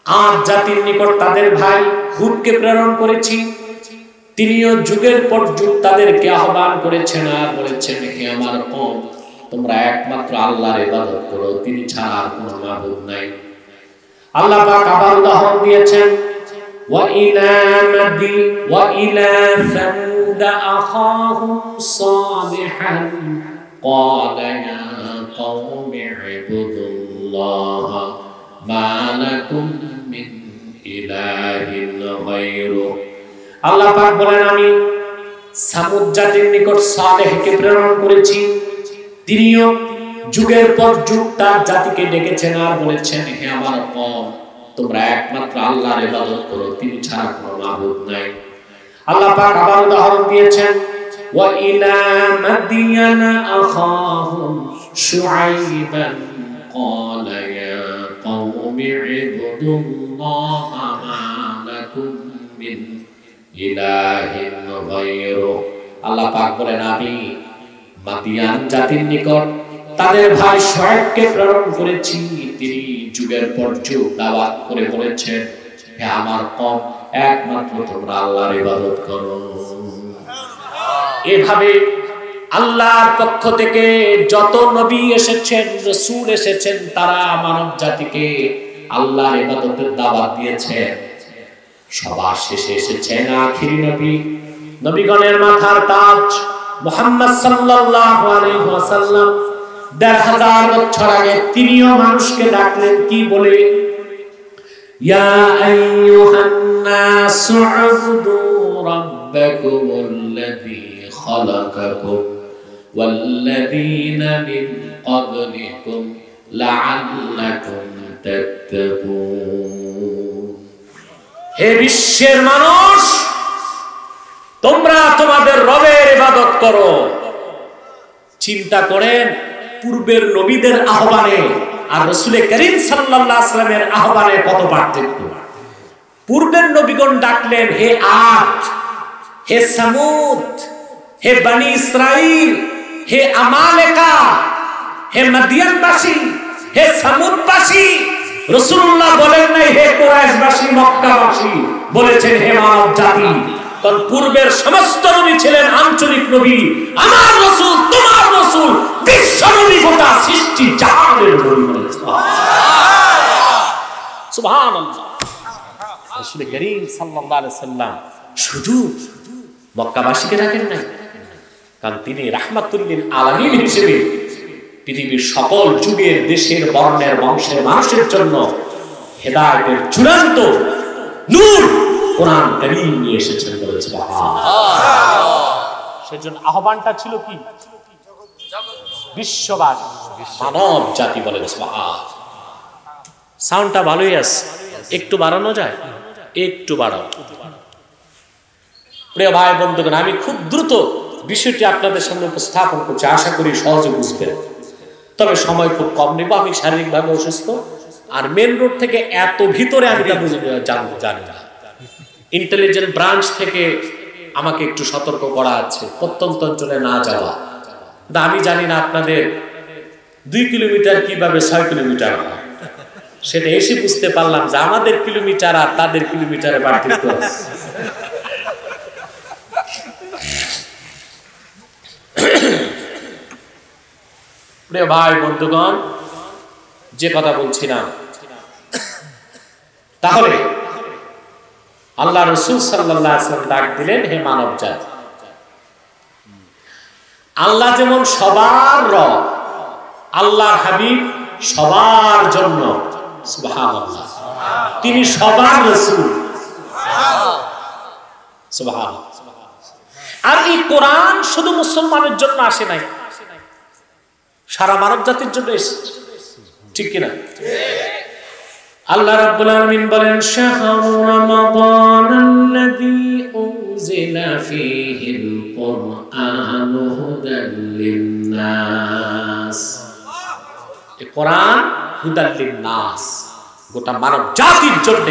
আদ জাতির নিকট তাদের ভাই হুদকে প্রেরণ করেছি। তিনিও যুগের পর যুগ তাদেরকে আহ্বান করেছেন আর বলেছেন, হে আমার কওম, তোমরা একমাত্র আল্লাহর ইবাদত করো, তিনি ছাড়া আর কোনো মাবুদ নাই। আল্লাহ পাক আবার উদাহরণ দিয়েছেন, ওয়া ইলা সামুদ আখাহুম সালিহান ক্বালা ইয়া কওমি ইবুদুল্লাহা মা লাকুম মিন ইলাহিন গায়রুহু। আল্লাহ পাক বলেন, আমি সামুদ জাতির নিকট সালেহকে প্রেরণ করেছি। তিনিও যুগের পর যুগ তার জাতিকে ডেকেছেন আর বলেছেন, হে আমার কওম, তোমরা একমাত্র আল্লাহর ইবাদত করো, তিনি ছাড়া কোনো মাবুদ নাই। আল্লাহ পাক আবার উদাহরণ দিয়েছেন, ওয়া ইলা মাদিয়ানা আখাহুম শুআইবান ক্বালা ইয়া কওমি ইবুদুল্লাহা মা লাকুম মিন ইলাহিন গায়রুহু। আল্লাহ পাক বলেন, আমি মাদিয়ান জাতির নিকট তাদের ভাই শুআয়বকে প্রেরণ করেছি। তিনি যুগের পর যুগ দাওয়াত করে বলেছেন, হে আমার কওম, একমাত্র তোমরা আল্লাহর ইবাদত করো। এভাবে আল্লাহর পক্ষ থেকে যত নবী এসেছেন, রাসূল এসেছেন, তারা মানব জাতিকে আল্লাহর ইবাদতের দাওয়াত দিয়েছেন। সবার শেষে এসেছেন আখিরি নবী, নবীগণের মাথার তাজ মুহাম্মদ সাল্লাল্লাহু আলাইহি ওয়াসাল্লাম। ১৫০০ বছর আগে তিনিও মানুষকে ডাকলেন কি বলে? ইয়া আইয়ুহান নাসু উবুদু রাব্বাকুমুল্লাযী খালাকাকুম ওয়াল্লাযীনা মিন ক্বাবলিকুম লাআল্লাকুম تتقون হে বিশ্বের মানুষ, তোমরা তোমাদের রবের ইবাদত করো। চিন্তা করেন পূর্বের নবীদের আহ্বানে আর রাসূল করিম সাল্লাল্লাহু আলাইহি ওয়াসাল্লামের আহ্বানে কত পার্থক্য। পূর্বের নবীগণ ডাকলেন হে আদ, হে সামুদ, হে বনি ইসরাইল, হে আমালেকা, হে মাদিয়ানবাসী, হে সামুদবাসী। রাসূলুল্লাহ বলেন নাই হে কুরাইশবাসী, মক্কাবাসী, বলেছেন হে মানব জাতি। কারণ পূর্বের সমস্ত নবী ছিলেন আঞ্চলিক নবী। আমার রাসূল, তোমার রাসূল বিশ্ব নবী, গোটা সৃষ্টি জাহানের নবী। সুবহানাল্লাহ। রাসূল করিম সাল্লাল্লাহু আলাইহি সাল্লাম শুধু মক্কাবাসীকে ডাকেন নাই, কারণ তিনি রাহমাতুল লিল আলামিন হিসেবে পৃথিবীর সকল যুগের, দেশের, বর্ণের, বংশের মানুষের জন্য হেদায়েতের চূড়ান্ত নূর কোরআন কারীম নিয়ে এসেছেন। বলে সুবহানাল্লাহ। সেজন্য আহ্বানটা ছিল কি? বিশ্ববাসী, মানব জাতি। বলে সুবহানাল্লাহ। সাউন্ডটা ভালোই আছে, একটু বাড়ানো যায়? একটু বাড়াও। প্রিয় ভাই বন্ধুগণ, আমি খুব দ্রুত বিষয়টি আপনাদের সামনে উপস্থাপন করছি, আশা করি সহজে বুঝবেন। তবে সময় খুব কম নেব, আমি শারীরিকভাবে অসুস্থ। আর মেন রোড থেকে এত ভিতরে আমি জানি না। ইন্টেলিজেন্ট ব্রাঞ্চ থেকে আমাকে একটু সতর্ক করা আছে প্রত্যন্ত অঞ্চলে না যাওয়া। আমি জানি না আপনাদের 2 কিলোমিটার কিভাবে 6 কিলোমিটার হয়, সেটা এসে বুঝতে পারলাম যে আমাদের কিলোমিটার আর তাদের কিলোমিটারে পার্থক্য আছে। প্রিয় ভাই বন্ধুগণ, যে কথা বলছিলাম, তাহলে আল্লাহ রাসূল সাল্লাল্লাহু আলাইহি ওয়াসাল্লাম ডাক দিলেন হে মানব জাতি। আল্লাহ যেমন সবার রব, আল্লাহর হাবিব সবার জন্য, সুবহানাল্লাহ, তিনি সবার রাসূল, সুবহানাল্লাহ। আর এই কোরআন শুধু মুসলমানের জন্য আসে নাই, সারা মানব জাতির জন্য এসেছে, ঠিক কিনা? আল্লাহ রাব্বুল আলামিন বলেন শাহরু রমাদানাল্লাযী উনজিলা ফীহিল কুরআনু হুদাল লিন-নাস। এই কোরআন হুদাল লিন-নাস, গোটা মানব জাতির জন্য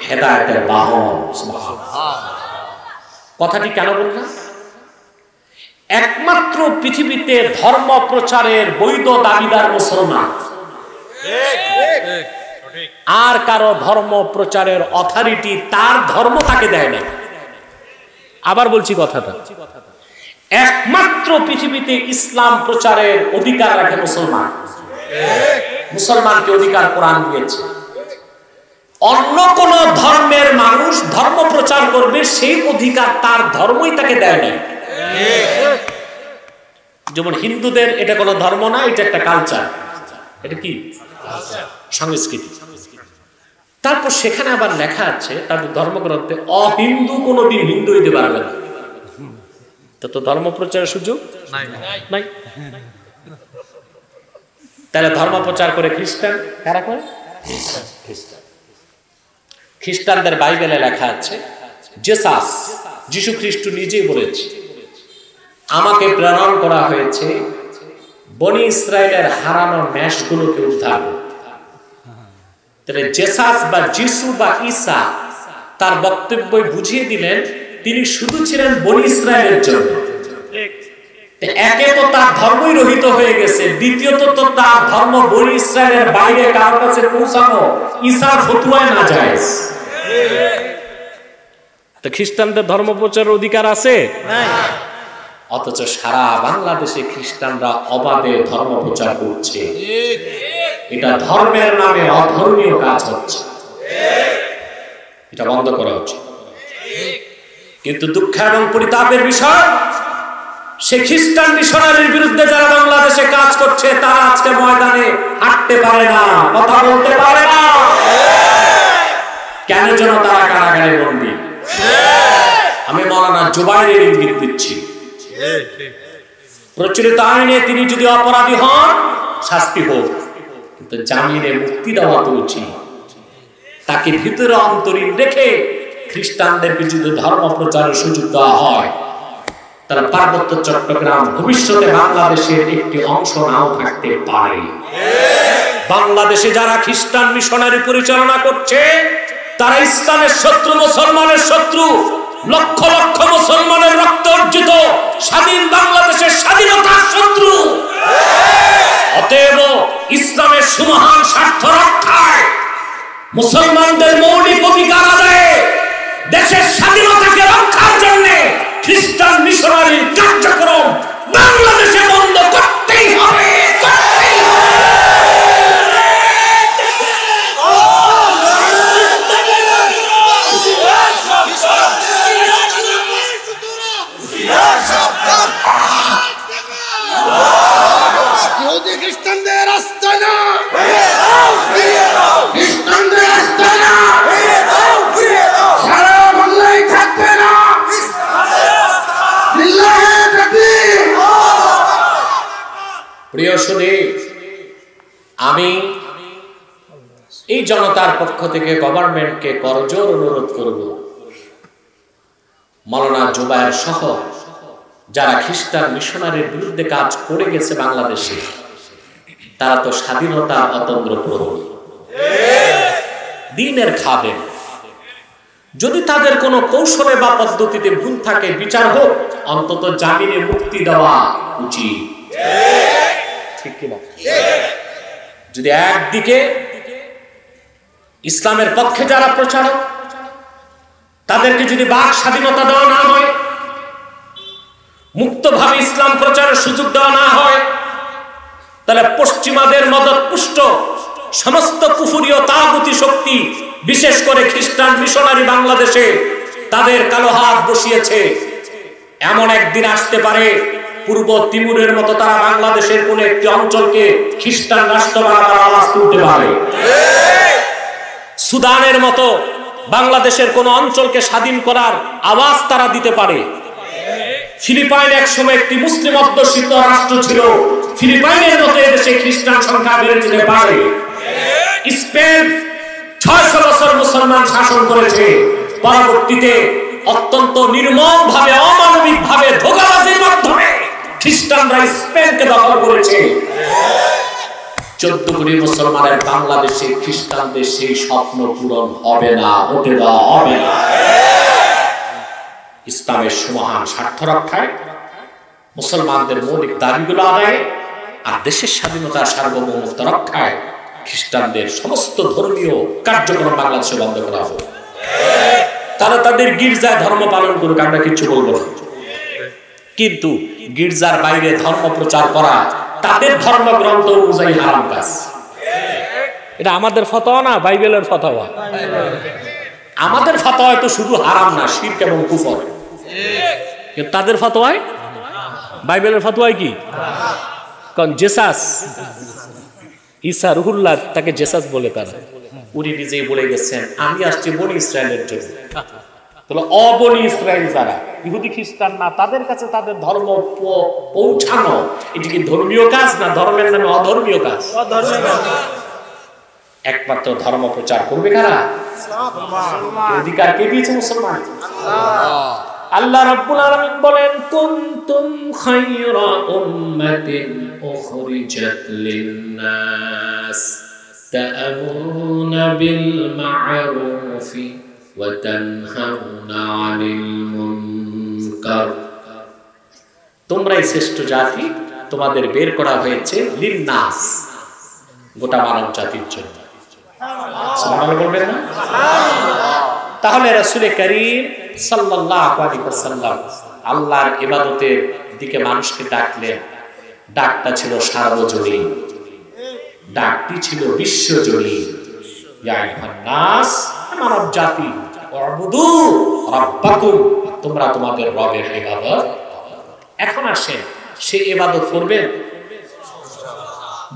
হেদায়েতের বাহন। সুবহানাল্লাহ। কথাটি কেন বললাম? একমাত্র পৃথিবীতে ধর্ম প্রচারের বৈধ দাবিদার মুসলমান, আর কারো ধর্ম প্রচারের অথরিটি তার ধর্ম তাকে দেয় না। আবার বলছি কথাটা, একমাত্র পৃথিবীতে ইসলাম প্রচারের অধিকার রাখে মুসলমান। মুসলমানকে অধিকার কোরআন দিয়েছে। অন্য কোন ধর্মের মানুষ ধর্ম প্রচার করবে, সেই অধিকার তার ধর্মই তাকে দেয় না। যেমন হিন্দুদের এটা কোনো ধর্ম না, এটা একটা কালচার, এটা কি সংস্কৃতি। তারপর সেখানে আবার লেখা আছে তাদের ধর্মগ্রন্থে, অহিন্দু কোনোদিন হিন্দু হইতে পারবে না। তো ধর্ম প্রচারের সুযোগ নাই। তাহলে ধর্ম প্রচার করে খ্রিস্টান, কারা করে? খ্রিস্টানদের বাইবেলে লেখা আছে, জেসাস, যীশু খ্রিস্ট নিজেই বলেছে, আমাকে প্রেরণ করা হয়েছে বনি ইসরায়েলের হারানো ন্যাসগুলোকে উদ্ধার করতে। তাহলে জেসাস বা যিশু বা ঈসা তার বক্তব্যই বুঝিয়ে দিলেন তিনি শুধু ছিলেন বনি ইসরায়েলের জন্য। একে তো তার ধর্মই রহিত হয়ে গেছে, দ্বিতীয়ত তো তার ধর্ম বনি ইসরায়েলের বাইরে কারোর কাছে পৌঁছানো ঈসার ফতোয়ায় না যায়। তো খ্রিস্টানদের ধর্ম প্রচারের অধিকার আছে? অথচ সারা বাংলাদেশে খ্রিস্টানরা অবাধে ধর্ম প্রচার করছে। এটা ধর্মের নামে অধর্মীয় কাজ হচ্ছে, এটা বন্ধ করা উচিত। কিন্তু দুঃখ এবং পরিতাপের বিষয়, সে খ্রিস্টান মিশনারির বিরুদ্ধে যারা বাংলাদেশে কাজ করছে তারা আজকে ময়দানে হাঁটতে পারে না, কথা বলতে পারে না। কেন যেন তারা কারাগারে বন্দী। আমি মাওলানা জুবাইরের ইঙ্গিত দিচ্ছি, প্রচলিত আইনে তিনি যদি অপরাধী হন শাস্তি হোক, কিন্তু জামিনে মুক্তি দেওয়া তো উচিত। তাকে ভিতরে অন্তরীণ রেখে খ্রিস্টানদেরকে যদি ধর্ম প্রচারের সুযোগ দেওয়া হয়, তাহলে পার্বত্য চট্টগ্রাম ভবিষ্যতে বাংলাদেশের একটি অংশ নাও থাকতে পারে। বাংলাদেশে যারা খ্রিস্টান মিশনারি পরিচালনা করছে, তারা ইসলামের শত্রু, মুসলমানের শত্রু। লক্ষ লক্ষ মুসলমানের রক্ত অর্জিত স্বাধীন বাংলাদেশের স্বাধীনতার শত্রু। অতএব ইসলামের সুমহান স্বার্থ রক্ষায়, মুসলমানদের মৌলিক অধিকার আদায়ে, দেশের স্বাধীনতাকে রক্ষার জন্য খ্রিস্টান মিশনারির কার্যক্রম বাংলাদেশে বন্ধ করতেই হবে। খ্রিস্টানদের আস্তানা, খ্রিস্টানদের আস্তানা সারা বাংলায় থাকবে না। প্রিয় সুধী, আমি এই জনতার পক্ষ থেকে গভর্নমেন্টকে করজোর অনুরোধ করব, মাওলানা জুবায়ের সহ যারা খ্রিস্টান মিশনারির বিরুদ্ধে কাজ করে গেছে বাংলাদেশে, তারা তো স্বাধীনতার অতন্দ্র প্রহরী, দ্বীনের খাদেম। যদি তাদের কোনো কৌশলে বা পদ্ধতিতে ভুল থাকে, বিচার হোক, অন্তত জামিনে মুক্তি দেওয়া উচিত। ঠিক কিনা? যদি একদিকে ইসলামের পক্ষে যারা প্রচারক, তাদেরকে যদি বাক স্বাধীনতা দেওয়া না হয়, মুক্তভাবে ইসলাম প্রচারের সুযোগ দেওয়া না হয়, তাহলে পশ্চিমাদের মদতপুষ্ট সমস্ত কুফরি ও তাগুতি শক্তি, বিশেষ করে খ্রিস্টান মিশনারি বাংলাদেশে তাদের কালো হাত বসিয়েছে। এমন একদিন আসতে পারে, পূর্ব তিমুরের মতো তারা বাংলাদেশের কোন একটি অঞ্চলকে খ্রিস্টান রাষ্ট্র বানাবার আওয়াজ তুলতে পারে। সুদানের মতো বাংলাদেশের কোন অঞ্চলকে স্বাধীন করার আওয়াজ তারা দিতে পারে। ফিলিপাইন একসময় একটি মুসলিম অধ্যুষিত রাষ্ট্র ছিল, ফিলিপাইনের মতো এদেশে খ্রিস্টান সংখ্যা বেড়ে যেতে পারে। স্পেন 600 বছর মুসলমান শাসন করেছে, পরবর্তীতে অত্যন্ত নির্মম ভাবে, অমানবিক ভাবে, ধোঁকাবাজির মাধ্যমে খ্রিস্টানরা স্পেনকে দখল করেছে। 14 কোটি মুসলমানের বাংলাদেশে খ্রিস্টানদের সেই স্বপ্ন পূরণ হবে না, হতে দেওয়া হবে না। ইসলামের সুমহান স্বার্থ রক্ষায়, মুসলমানদের মৌলিক দাবিগুলো আদায়ে, আর দেশের স্বাধীনতা সার্বভৌমত্ব রক্ষায় খ্রিস্টানদের সমস্ত ধর্মীয় কার্যক্রম বাংলাদেশে বন্ধ করা হবে। তারা তাদের গির্জায় ধর্ম পালন করুক, আমরা কিছু বলবো না, কিন্তু গির্জার বাইরে ধর্ম প্রচার করা তাদের ধর্মগ্রন্থ অনুযায়ী হারাম কাজ। এটা আমাদের ফতোয়া না, বাইবেলের ফতোয়া। আমাদের ফতোয়ায় তো শুধু হারাম না, শিরক এবং কুফর, কিন্তু তাদের ফতোয়ায়, বাইবেলের ফতোয়ায় কি? কারণ জেসাস, ঈসা রুহুল্লাহ, তাকে জেসাস বলে তারা। উনি নিজেই বলে গেছেন, আমি আসছি বনি ইসরায়েলের জন্য। তাহলে অবনি ইসরায়েল যারা ইহুদি খ্রিস্টান না, তাদের কাছে তাদের ধর্ম পৌঁছানো, এটি কি ধর্মীয় কাজ না ধর্মের নামে অধর্মীয় কাজ? একমাত্র ধর্ম প্রচার করবে কারা? অধিকার কে দিয়েছে? মুসলমান। আল্লাহ রাব্বুল আলামিন বলেন, কুনতুম খায়রা উম্মাতিন উখরিজাত লিন-নাস তা'মুরুনা বিল মা'রুফি ওয়া তানহাউনা 'আনিল মুনকার। তোমরাই শ্রেষ্ঠ জাতি, তোমাদের বের করা হয়েছে লিন-নাস, গোটা মানব জাতির জন্য। সুবহানাল্লাহ বলবেন না? তাহলে রাসূল করিম সাল্লাল্লাহু আলাইহি ওয়াসাল্লাম আল্লাহর ইবাদতের দিকে মানুষকে ডাকলেন। ডাকটা ছিল সার্বজনীন, ডাকটি ছিল বিশ্বজনীন। ইয়া আইয়ুহান নাস, মানব জাতি, উবুদু রাব্বাকুম, তোমরা তোমাদের রবের ইবাদত। এখন আসেন, সে ইবাদত করবেন,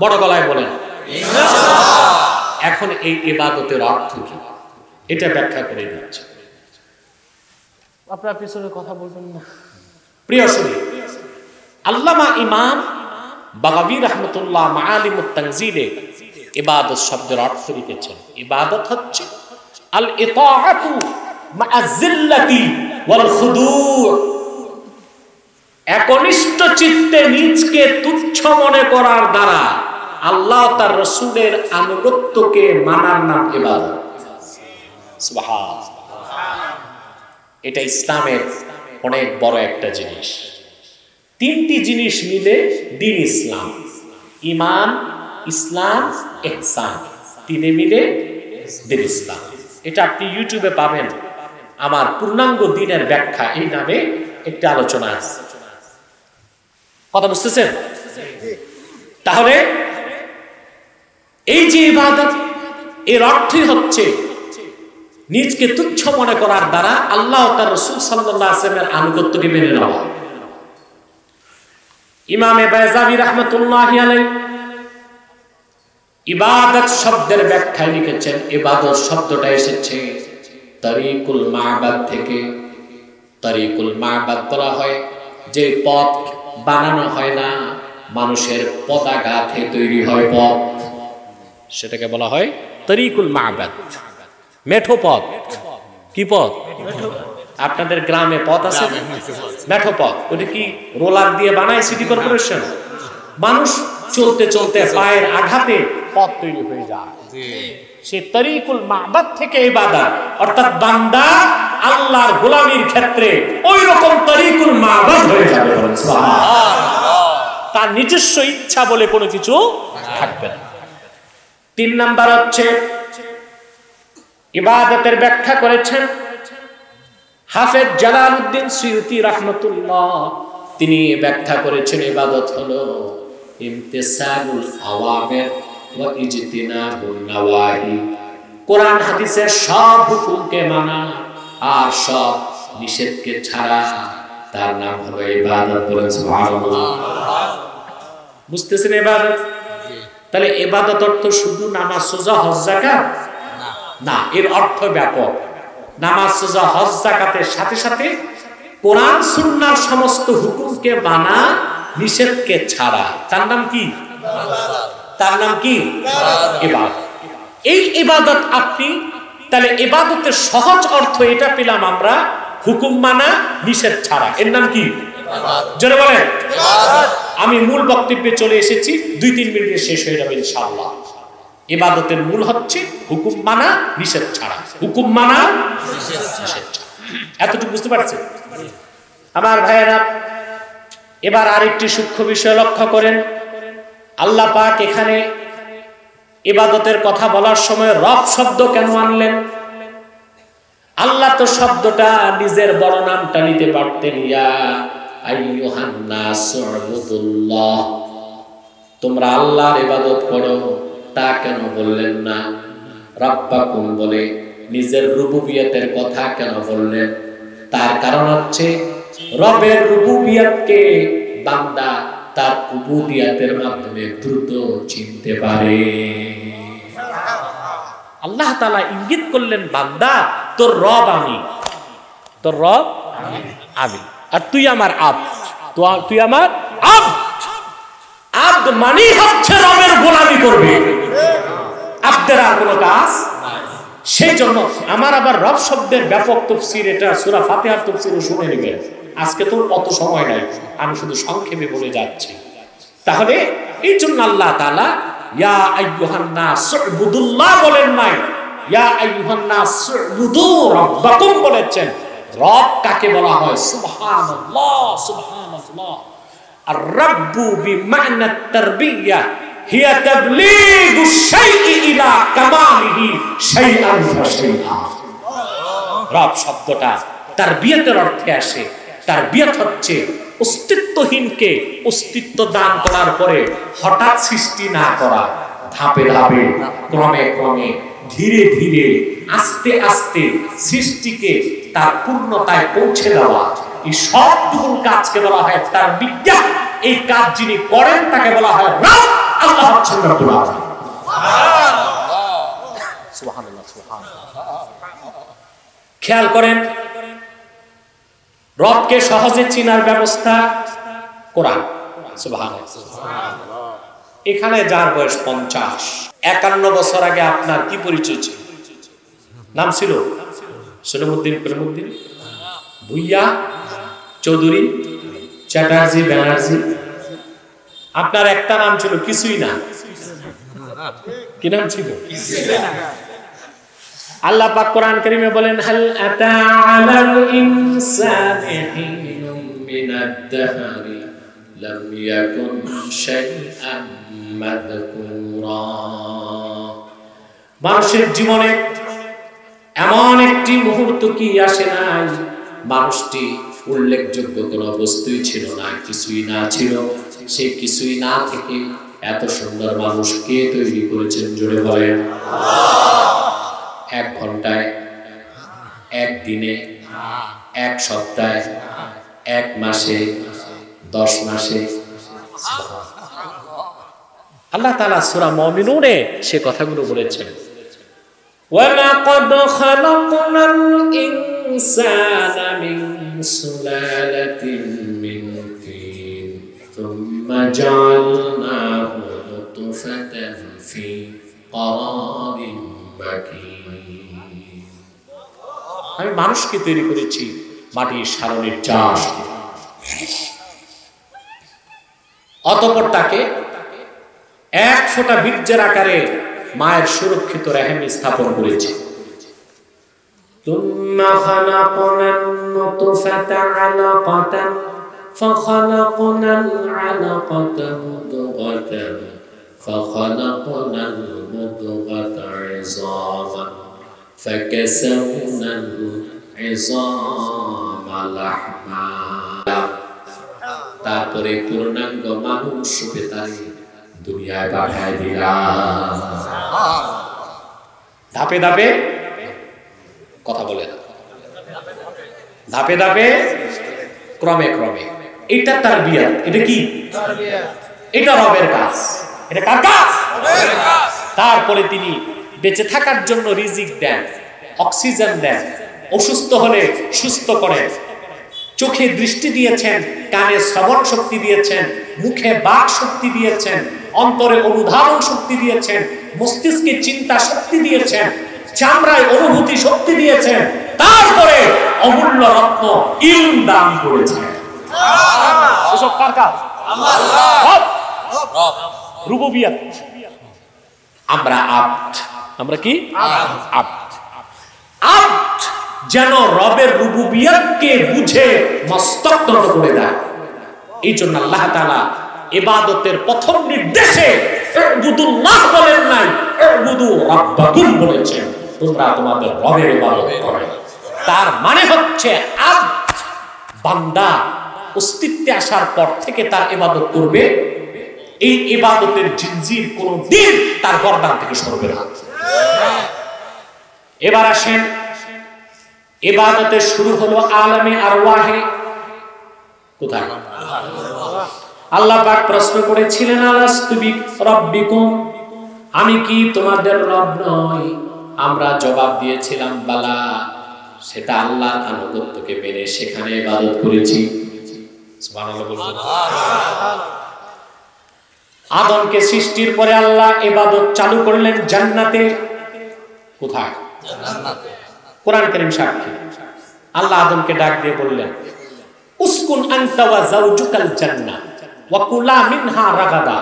বড় গলায় বলেন ইনশাআল্লাহ। এখন এই ইবাদতের অর্থ কি, এটা ব্যাখ্যা করে দিচ্ছি। আপনার পিছনে কথা বলবেন না। প্রিয় শুনি, আল্লামা ইমাম বাগাবী রাহমাতুল্লাহ মাআলিমুত তানজিলে ইবাদত শব্দের অর্থ লিখেছেন, ইবাদত হচ্ছে আল ইতাআতু মা'a যিল্লাতি ওয়াল খুদু', একনিষ্ঠ চিত্তে নিজকে তুচ্ছ মনে করার দ্বারা আল্লাহ তার রাসূলের আনুগত্যকে মানার নাম ইবাদত। সুবহানাল্লাহ। এটা ইসলামের অনেক বড় একটা জিনিস। তিনটি জিনিস মিলে দ্বীন ইসলাম, ঈমান, ইসলাম, ইহসান, তিনে মিলে দ্বীন ইসলাম। এটা আপনি ইউটিউবে পাবেন, আমার পূর্ণাঙ্গ দ্বীনের ব্যাখ্যা এই নামে একটা আলোচনা আছে। কথা বুঝতেছেন? তাহলে এই যে ইবাদত, এর অর্থই হচ্ছে নিজকে তুচ্ছ মনে করার দ্বারা আল্লাহ তার রাসূল সাল্লাল্লাহু আলাইহি ওয়াসাল্লামের আনুগত্যকে মেনে নেওয়া। ইমামে বায়জাবি রাহমাতুল্লাহি আলাইহি ইবাদত শব্দের ব্যাখ্যায় লিখেছেন, ইবাদত শব্দটা এসেছে তরিকুল মা'বাদ থেকে। তরিকুল মা'বাদ বলা হয় যে পথ বানানো হয় না, মানুষের পদাঘাতে তৈরি হয় পথ, সেটাকে বলা হয় তরিকুল মা'বাদ, মেঠো পথ। কি পথ? আপনাদের গ্রামে পথ আছে, মেঠো পথ। ওটা কি রোলার দিয়ে বানায় সিটি কর্পোরেশন? মানুষ চলতে চলতে পায়ের আঘাতে পথ তৈরি হয়ে যায়। সে তরিকুল মা'বাদ থেকে ইবাদত, অর্থাৎ বান্দা আল্লাহর গোলামির ক্ষেত্রে ওই রকম তরিকুল মা'বাদ হয়ে যাবে। তার নিজস্ব ইচ্ছা বলে কোনো কিছু থাকবে না। 3 নাম্বার হচ্ছে ইবাদতের ব্যাখ্যা করেছেন হাফেজ জালালউদ্দিন সুয়ুতি রাহমাতুল্লাহ। তিনি ব্যাখ্যা করেছেন ইবাদত হলো ইমতিসালুল আওয়ামির ওয়া ইজতিনাবুন নাওয়াহি, কোরআন হাদিসের সব হুকুমকে মানা আর সব নিষেধকে ছাড়া, তার নাম হলো ইবাদত। বলেন সুবহানাল্লাহ। বুঝতেছেন ইবাদত? তাহলে ইবাদত অর্থ শুধু নামাজ, রোজা, হজ, যাকাত না, এর অর্থ ব্যাপক। নামাজ, রোজা, হজ, যাকাতের সাথে সাথে কোরআন সুন্নাহর সমস্ত হুকুমকে মানা, নিষেধকে ছাড়া, তার নাম কি? তার নাম কি? ইবাদত। এই ইবাদত আপনি, তাহলে ইবাদতের সহজ অর্থ এটা পেলাম আমরা, হুকুম মানা, নিষেধ ছাড়া, এর নাম কি? জোরে বলেন। আমি মূল বক্তব্যে চলে এসেছি, 2-3 মিনিটে শেষ হয়ে যাবে ইনশাআল্লাহ। ইবাদতের মূল হচ্ছে হুকুম মানা, নিষেধ ছাড়া, হুকুম মানা, নিষেধ ছাড়া। এতটুকু বুঝতে পারছেন আমার ভাইয়েরা? এবার আরেকটি সূক্ষ্ম বিষয় লক্ষ্য করেন। আল্লাহ পাক এখানে ইবাদতের কথা বলার সময় রব শব্দ কেন আনলেন? আল্লাহ তো শব্দটা নিজের বড় নামটা নিতে পারতেন, ইয়া আইয়ুহান নাসু উবুদুল্লাহ, তোমরা আল্লাহর ইবাদত করো, তা কেন বললেন না? রাব্বাকুম বলে নিজের রুবুবিয়তের কথা কেন বললেন? তার কারণ হচ্ছে রবের রুবুবিয়তকে বান্দা তার উবুদিয়তের মাধ্যমে দ্রুত চিনতে পারে। আল্লাহ তাআলা ইঙ্গিত করলেন, বান্দা তোর রব আমি, তোর রব আমি, আর তুই আমার আব্দ, তুই আমার আব্দ। আব্দ মানে হচ্ছে রবের গোলামি করবে, আব্দের আর কোনো কাজ নাই। সেই জন্য আমার আবার রব শব্দের ব্যাপক তাফসীর, এটা সূরা ফাতিহার তাফসীরে শুনে নেবেন। আজকে তো অত সময় নাই, আমি শুধু সংক্ষেপে বলে যাচ্ছি। তাহলে এই জন্য আল্লাহ তাআলা ইয়া আইয়ুহান নাস উবুদুল্লাহ বলেন নাই, ইয়া আইয়ুহান নাস উবুদু রাব্বাকুম বলেছেন। রব কাকে বলা হয়? সুবহানাল্লাহ, সুবহানাল্লাহ। আর রাব্বু বিমা'না আত-তারবিয়া হিয়া তাবলীগু শাইই ইলা কামালিহি শাইআন ফাশাইআ। রব শব্দটা তারবিয়াতের অর্থে আসে। তারবিয়াত হচ্ছে অস্তিত্বহীনকে অস্তিত্ব দান করার পরে হঠাৎ সৃষ্টি না করা, ধাপে ধাপে, ক্রমে ক্রমে, ধীরে ধীরে, আস্তে আস্তে সৃষ্টিকে তার পূর্ণতায় পৌঁছে দেওয়া, এই সবটুকু কাজকে বলা হয় তারবিয়া। এই কাজ যিনি করেন তাকে বলা হয় রব। আল্লাহ হচ্ছেন রব্বুল আলামিন। সুবহানাল্লাহ, সুবহানাল্লাহ। খেয়াল করেন, রবকে সহজে চিনার ব্যবস্থা কোরআন। সুবহানাল্লাহ। এখানে যার বয়স 50, 51 বছর আগে আপনার কি পরিচয় ছিল? নাম ছিল সলিমউদ্দিন, করিমউদ্দিন, ভুইয়া, চৌধুরী, চ্যাটার্জি, ব্যানার্জি। আপনার একটা নাম ছিল কিছুই না। কি নাম ছিল? আল্লাহ পাক কোরআন কারীমে বলেন, হাল আতা আলাল ইনসানি হিনুম মিনাদ দাহরি লাম ইয়াকুন শাইআন মাযকুরা। মানুষের জীবনে এমন একটি মুহূর্ত কি আসে নাই মানুষটি উল্লেখযোগ্য কোনো বস্তুই ছিল না, কিছুই না ছিল। সেই কিছুই না থেকে এত সুন্দর মানুষ কে তৈরি করেছেন? জোরে বলেন। 1 ঘন্টায়, 1 দিনে, 1 সপ্তাহে, 1 মাসে, 10 মাসে। আল্লাহ তাআলা সূরা মুমিনুনে সে কথাগুলো বলেছেন, وَلَقَدْ خَلَقْنَا الْإِنسَانَ مِنْ سُلَالَةٍ مِنْ طِينٍ ثُمَّ جَعَلْنَاهُ نُطْفَةً فِي قَرَارٍ مَكِينٍ। আমি মানুষকে তৈরি করেছি মাটির সারণের চাষ, অতঃপর তাকে 1 ফোঁটা বীর্যের আকারে মায়ের সুরক্ষিত রেহেমে স্থাপন করেছে। তুম্মা খালাকনান নুতফাতা আলাকাতান ফাখালাকনাল আলাকাতা মুদগাতান ফাখালাকনাল মুদগাতা ইযামান ফাকাসাওনাল ইযামা লাহমা। তারপরে পূর্ণাঙ্গ মানুষ রূপে তাকে দুনিয়ায় পাঠায় দিলাম। ধাপে ধাপে কথা বলে না, ধাপে ধাপে, ক্রমে ক্রমে। এটা তারবিয়াত। এটা কি? এটা রবের কাজ। এটা কার কাজ? তারপরে তিনি বেঁচে থাকার জন্য রিজিক দেন, অক্সিজেন দেন, অসুস্থ হলে সুস্থ করেন, চোখে দৃষ্টি দিয়েছেন, কানে শ্রবণ শক্তি দিয়েছেন, মুখে বাক শক্তি দিয়েছেন, অন্তরে অনুধাবন শক্তি দিয়েছেন, মস্তিষ্কে চিন্তা শক্তি দিয়েছেন, চামড়ায় অনুভূতি শক্তি দিয়েছেন, তারপরে অমূল্য রত্ন ইলম দান করেছেন। এসব কার কাজ? আল্লাহ। রুবুবিয়ত। আমরা আব্দ। আমরা কি? আব্দ। আব্দ যেন রবের রুবুবিয়তকে বুঝে মস্তক নত করে দেয়। এই জন্য আল্লাহ তাআলা ইবাদতের প্রথম নির্দেশে উবুদুল্লাহ বলেন নাই, উবুদু রাব্বাকুম বলেছেন। তোমরা তোমাদের রবের ইবাদত করো। তার মানে হচ্ছে আব্দ বান্দা অস্তিত্বে আসার পর থেকে তার ইবাদত করবে। এই ইবাদতের জিনজির কোনদিন তার গর্দান থেকে সরবে না। এবার আসেন, ইবাদতের শুরু হলো আলামে আরওয়াহে। কোথায়? আল্লাহ পাক প্রশ্ন করেছিলেন, আলাস্তু বিরাব্বিকুম, আমি কি তোমাদের রব নই? আমরা জবাব দিয়েছিলাম বালা। সেটা আল্লাহর আনুগত্যকে মেনে সেখানে ইবাদত করেছি। সুবহানাল্লাহ বলুন। আদমকে সৃষ্টির পরে আল্লাহ ইবাদত চালু করলেন জান্নাতে। কোথায়? জান্নাতে। কোরআন কারীম সাক্ষী। আল্লাহ আদমকে ডাক দিয়ে বললেন, উসকুন আনতা ওয়া যাওজুকাল জান্নাহ ওয়া কুলা মিনহা রাগাদা।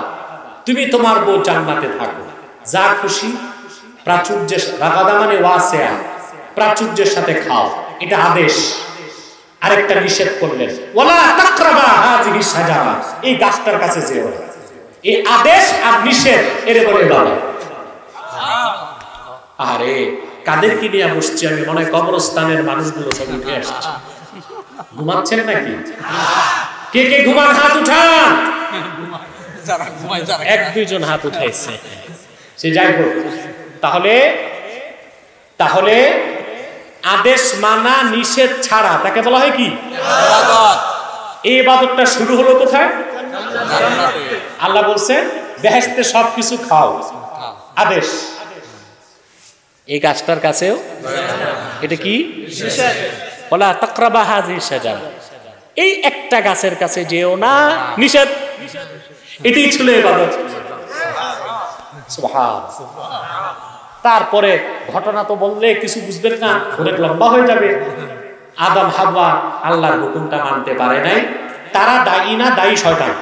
তুমি তোমার বউ জান্নাতে থাকো, যা খুশি প্রাচুর্যের, রাগাদা মানে ওয়াসিয়া, প্রাচুর্যের সাথে খাও। এটা আদেশ। আরেকটা নিষেধ করলেন, ওয়ালা তাকরাবা হাযিহি শাজারা, এই গাছটার কাছে যেও না। এই আদেশ আর নিষেধ এর বলে ইবাদত। আরে কাদেরকে নিয়ে বসছি আমি? মনে হয় কবরস্থানের মানুষগুলো সব উঠে আসছে। ঘুমাচ্ছেন নাকি? কে কে ঘুমান? হাত উঠান। 1-2 জন হাত উঠাইছে। সে যাই হোক, তাহলে আদেশ মানা নিষেধ ছাড়া তাকে বলা হয় কি? ইবাদত। এই ইবাদতটা শুরু হলো কোথায়? জান্নাতে। আল্লাহ বলছেন বেহেশতে সবকিছু খাও, আদেশ। এই গাছটার কাছেও এটা কি? ওয়ালা তাকরাবা হাযিহি শাজারা, এই একটা গাছের কাছে যেও না, নিষেধ। এটাই ছিল ইবাদত। সুবহানাল্লাহ। তারপরে ঘটনা তো বললে কিছু বুঝবেন না, অনেক লম্বা হয়ে যাবে। আদম হাওয়া আল্লাহর হুকুমটা মানতে পারে নাই, তারা দায়ী না, দায়ী শয়তান।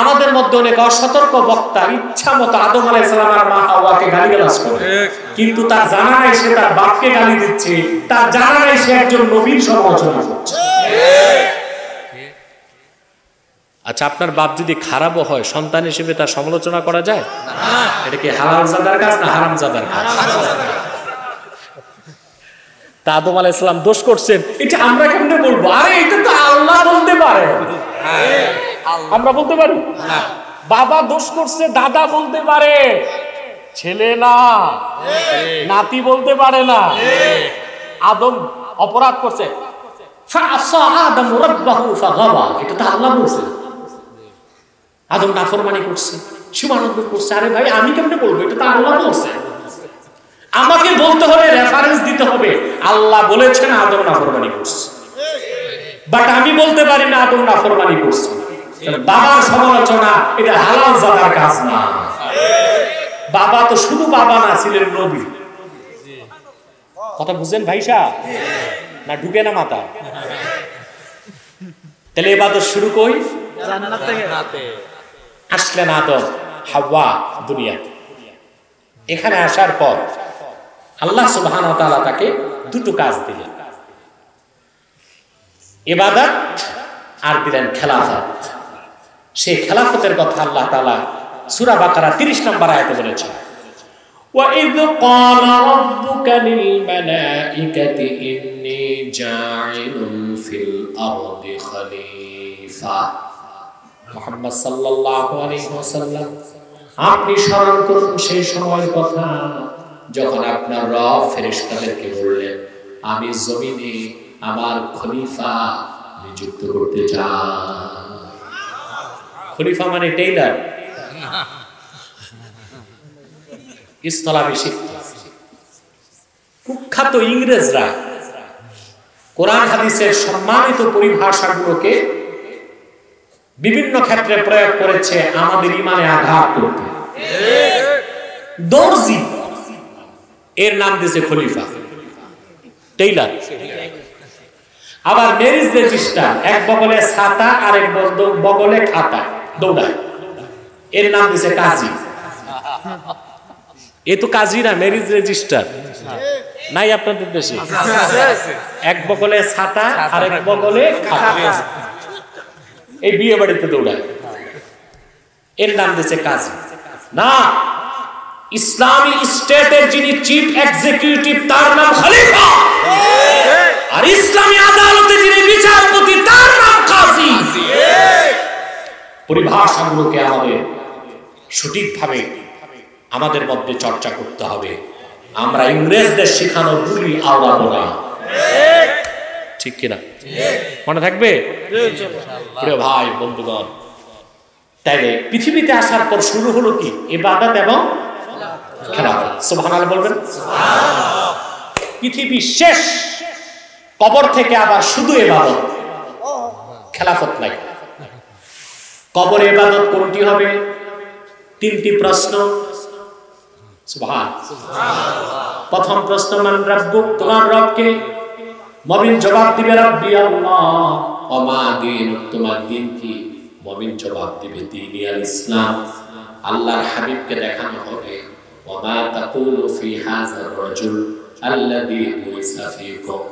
আমাদের মধ্যে অনেক অসতর্ক বক্তা ইচ্ছা মতো আদম আলাইহিস সালাম আর মা হাওয়াকে গালিগালাজ করে, কিন্তু তার জানা নাই সে তার বাপকে গালি দিচ্ছে, তার জানা নাই সে একজন নবীর সমালোচনা করছে। আচ্ছা, আপনার বাপ যদি খারাপও হয়, সন্তান হিসেবে তার সমালোচনা করা যায় না? এটা কি হালালজাদার কাজ না হারামজাদার কাজ? তা আদম আলাইহিস সালাম দোষ করছেন, এটা আমরা কেমনে বলবো? আরে এটা তো আল্লাহ বলতে পারে, আমরা বলতে পারি না। বাবা দোষ করছে, দাদা বলতে পারে, ছেলে না, নাতি বলতে পারে না। আদম অপরাধ করছে, ফাআসা আদম রাব্বাহু ফাগাওয়া, এটা তো আল্লাহ বলছে। আদম নাফরমানি করছে, সীমালঙ্ঘন করছে। আরে ভাই, আমি কেমনে বলবো? এটা তো আল্লাহ বলছে। আমাকে বলতে হবে, রেফারেন্স দিতে হবে, আল্লাহ বলেছেন আদম নাফরমানি করছে, বাট আমি বলতে পারি না আদম নাফরমানি করছে। বাবার সমালোচনা এটা হালালজাদার কাজ না। বাবা তো শুধু বাবা না, ছিলেন নবী। কথা বুঝেন ভাই সাহেব? না ঢুকে না মাথা? তাহলে ইবাদত শুরু কই? জান্নাত থেকে। আসলেন আদম হাওয়া দুনিয়া। এখানে আসার পর আল্লাহ সুবহানাহু ওয়া তাআলা তাকে দুটো কাজ দিলেন, ইবাদত আর দিলেন খেলাফত। সেই খেলাফতের কথা আল্লাহ তাআলা সূরা বাকারা 30 নম্বর আয়াতে বলেছেন, وَإِذْ قَالَ رَبُّكَ لِلْمَلَائِكَةِ إِنِّي جَاعِلٌ فِي الْأَرْضِ خَلِيفَةً। মুহাম্মদ সাল্লাল্লাহু আলাইহি ওয়াসাল্লাম, আপনি স্মরণ করুন সেই সময়ের কথা যখন আপনার রব ফেরেশতাদেরকে বললেন, আমি জমিনে আমার খলিফা নিযুক্ত করতে চাই। খলিফা মানে টেইলার, স্থলাভিষিক্ত। কুখ্যাত ইংরেজরা কোরআন হাদিসের সম্মানিত পরিভাষাগুলোকে বিভিন্ন ক্ষেত্রে প্রয়োগ করেছে আমাদের ইমানে আঘাত করতে। দর্জি এর নাম দিয়েছে খলিফা, টেইলার। আবার ম্যারেজ রেজিস্টার, এক বগলে ছাতা আর এক বগলে খাতা দৌড়ায়, এর নাম দিয়েছে কাজী। এ তো কাজী না, ম্যারেজ রেজিস্টার নাই আপনাদের দেশে? এক বগলে ছাতা আর এক বগলে খাতা, এই বিয়ে বাড়িতে দৌড়ায়, এর নাম দিয়েছে কাজী। না, ইসলামী স্টেটের যিনি চিফ এক্সিকিউটিভ তার নাম খলিফা, আর ইসলামী আদালতে যিনি বিচারপতি তার নাম কাজী। পরিভাষাগুলোকে আমাদের সঠিকভাবে আমাদের মধ্যে চর্চা করতে হবে। আমরা ইংরেজদের শেখানো ভুলই আওড়াবো না, ঠিক কিনা? মনে থাকবে প্রিয় ভাই বন্ধুগণ। তাইলে পৃথিবীতে আসার পর শুরু হলো কি? ইবাদত এবং খেলাফত। সুবহানাল্লাহ বলবেন। পৃথিবী শেষ, কবর থেকে আবার শুধু ইবাদত, খেলাফত নাই। কবরে ইবাদত কোনটি হবে? 3টি প্রশ্ন। সুবহানাল্লাহ। প্রথম প্রশ্ন, মান রাব্বুক, তোমার রব কে? মুমিন জবাব দিবে রাব্বি আল্লাহ। ওয়া মা দীনুক, তোমার দিন কি? মুমিন জবাব দিবে দীনি আল ইসলাম। আল্লাহর হাবিবকে দেখানো হবে, ওয়া মা তাকুলু ফি হাযার রাজুল আল্লাযী বুইসা ফীকুম।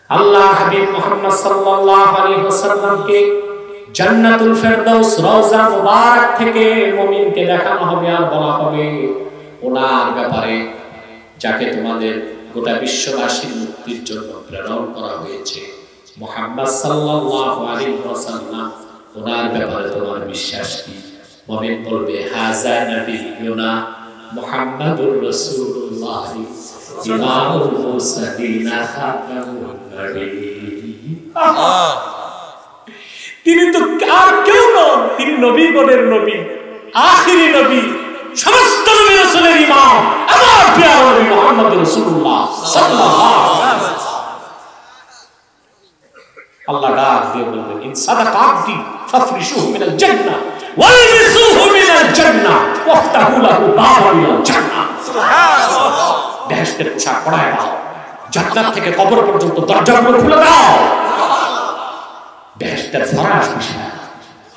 আল্লাহর হাবিব মুহাম্মদ সাল্লাল্লাহু আলাইহি ওয়াসাল্লামকে জান্নাতুল ফেরদাউস রওজা মুবারক থেকে মুমিনকে দেখানো হবে আর বলা হবে, ওনার ব্যাপারে যাকে তোমাদের গোটা বিশ্ববাসীর মুক্তির জন্য প্রেরণ করা হয়েছে, মুহাম্মদ সাল্লাল্লাহু আলাইহি ওয়াসাল্লাম, ওনার ব্যাপারে তোমার বিশ্বাস কি? মুমিন বলবে, হাযা নবিয়ুনা মুহাম্মাদুর রাসূলুল্লাহ ইমামুল মুরসালিন খাতামুন নবিয়্যিন। তিনি তো আর কেউ নন, তিনি নবীগণের নবী, আখিরি নবী, সমস্ত নবী রাসূলের ইমাম, আমার প্রিয় নবী মুহাম্মদ রাসূলুল্লাহ সাল্লাল্লাহু আলাইহি ওয়াসাল্লাম। আল্লাহ ডাক দিয়ে বলবেন, ইন সাদাকা আবদি ফাফরিশুহু মিনাল জান্নাহ ওয়ালবিসুহু মিনাল জান্নাহ ওয়াফতাহু লাহু বাবান মিনাল জান্নাহ। সুবহানাল্লাহ। বেহেশতের পোশাক পরায় দাও, জান্নাত থেকে কবর পর্যন্ত দরজাগুলো খুলে দাও, বেহেশতের ফরাশ বিছায় দাও।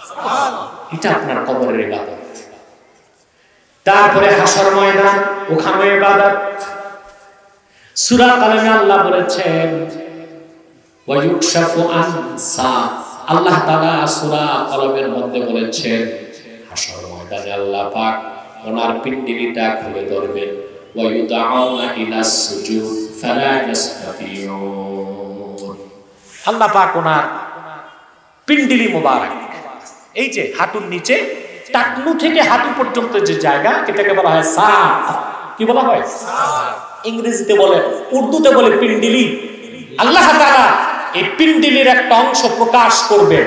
সুবহানাল্লাহ। এটা আপনার কবরের ইবাদত। তারপরে হাসর ময়দান, ওখানে ইবাদত। সূরা কালামে আল্লাহ বলেছেন ওয়া ইউকশাফু আন সাক। আল্লাহ তাআলা সূরা কলমের মধ্যে বলেছেন হাসর ময়দানে আল্লাহ পাক ওনার পিণ্ডলিটা খুলে ধরবেন। ওয়া ইউদাউনা ইলাস সুজুদ ফালা ইস্তাতিউন। আল্লাহ পাক ওনার পিণ্ডলি মোবারক, এই যে হাঁটুর নিচে টাকনু থেকে হাঁটু পর্যন্ত যে জায়গা, এটাকে বলা হয় সাক। কি বলা হয়? সাক। ইংরেজিতে বলে, উর্দুতে বলে পিণ্ডলি। আল্লাহ তাআলা এই পিণ্ডলির একটা অংশ প্রকাশ করবেন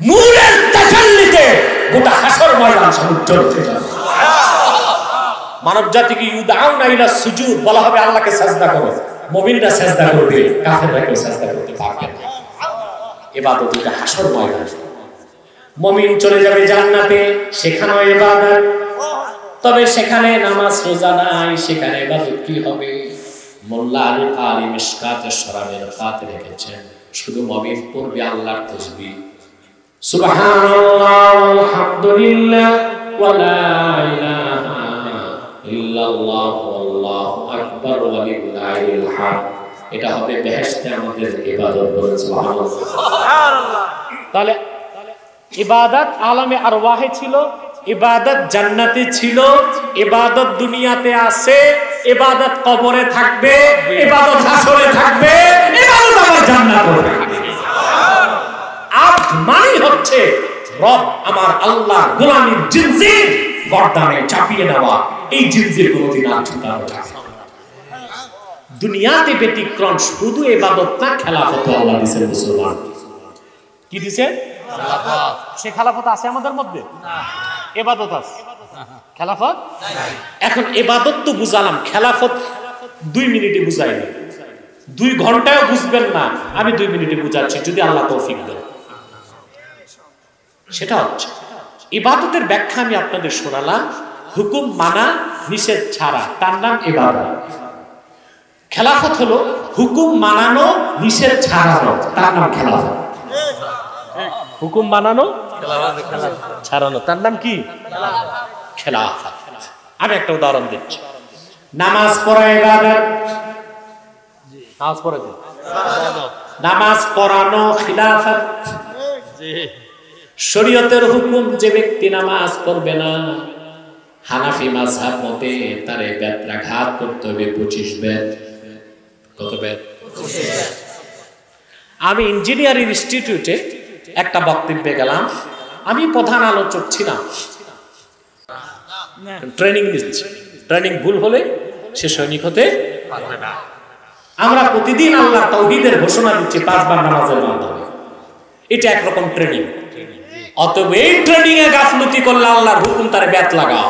নূরের তাজাল্লিতে, গোটা হাসর ময়দান উজ্জ্বল হয়ে যাবে। মানব জাতিকে ইউদাউনা ইলা সুজুদ বলা হবে, আল্লাহকে সাজদা করো। মুমিনরা সাজদা করবে, কাফেররা কেউ সাজদা করতে পারবে না। ইবাদত এটা হাসর ময়দান। মুমিন চলে যাবে জান্নাতে, সেখানেও ইবাদত। তবে সেখানে নামাজ রোজা নাই, সেখানে ইবাদত কি হবে? মোল্লা আলী কারি মিশকাতে শরাবের কাতে রেখেছেন শুধু মুমিন পড়বে আল্লাহর তাসবিহ, সুবহানাল্লাহ আলহামদুলিল্লাহ ওয়া লা ইলাহা ইল্লাল্লাহ আল্লাহু আকবার ওয়া লিল্লাহিল হামদ। এটা হবে বেহেশতে আমাদের ইবাদত। বলুন সুবহানাল্লাহ। সুবহানাল্লাহ। তাহলে ইবাদত আলামে আরওয়াহে ছিল, ইবাদত জান্নাতে ছিল, ইবাদত দুনিয়াতে আছে, ইবাদত কবরে থাকবে, ইবাদত হাসরে থাকবে, ইবাদত আবার জান্নাতে থাকবে। আব্দ মানে হচ্ছে রব আমার আল্লাহ গোলামীর জিনজির গর্দানে চাপিয়ে নেওয়া। এই জিনজির কোনদিন আর ছুটানো যাবে না। দুনিয়াতে ব্যতিক্রম শুধু ইবাদত না, খেলাফত আল্লাহ দিয়েছেন মুসলমান। কি দিয়েছেন? খেলাফত। সে খেলাফত আছে আমাদের মধ্যে? না। ইবাদত আছে, খেলাফত নাই। এখন ইবাদত তো বুঝালাম, খেলাফত 2 মিনিটে বুঝাই না, 2 ঘন্টায়ও বুঝবেন না। আমি 2 মিনিটে বুঝাচ্ছি, যদি আল্লাহ তৌফিক দেন। সেটা হচ্ছে ইবাদতের ব্যাখ্যা আমি আপনাদের শোনালাম। হুকুম মানা, নিষেধ ছাড়া, তার নাম ইবাদত। খেলাফত হলো হুকুম মানানো, নিষেধ ছাড়ানো, তার নাম খেলাফত। হুকুম বানানো, ছাড়ানো, তার নাম কি? খেলাফত। আমি একটা উদাহরণ দিচ্ছি। নামাজ পড়া ইবাদত, নামাজ পড়া কি? নামাজ পড়ানো খেলাফত। শরীয়তের হুকুম, যে ব্যক্তি নামাজ পড়বে না, হানাফি মাযহাব মতে তারে বেত্রাঘাত করতে হবে 25 বেত। কত বেত? 25 বেত। আমি ইঞ্জিনিয়ারিং ইনস্টিটিউটে একটা বক্তব্যে গেলাম, আমি প্রধান আলোচক ছিলাম, ট্রেনিং নিচ্ছি। ট্রেনিং ভুল হলে সে সৈনিক হতে পারবে না। আমরা প্রতিদিন আল্লাহর তাওহীদের ঘোষণা দিচ্ছি 5 বার নামাজের মাধ্যমে। এটা একরকম ট্রেনিং। অতএব এই ট্রেনিং এ গাফলতি করলে আল্লাহর হুকুম তারে ব্যাত লাগাও,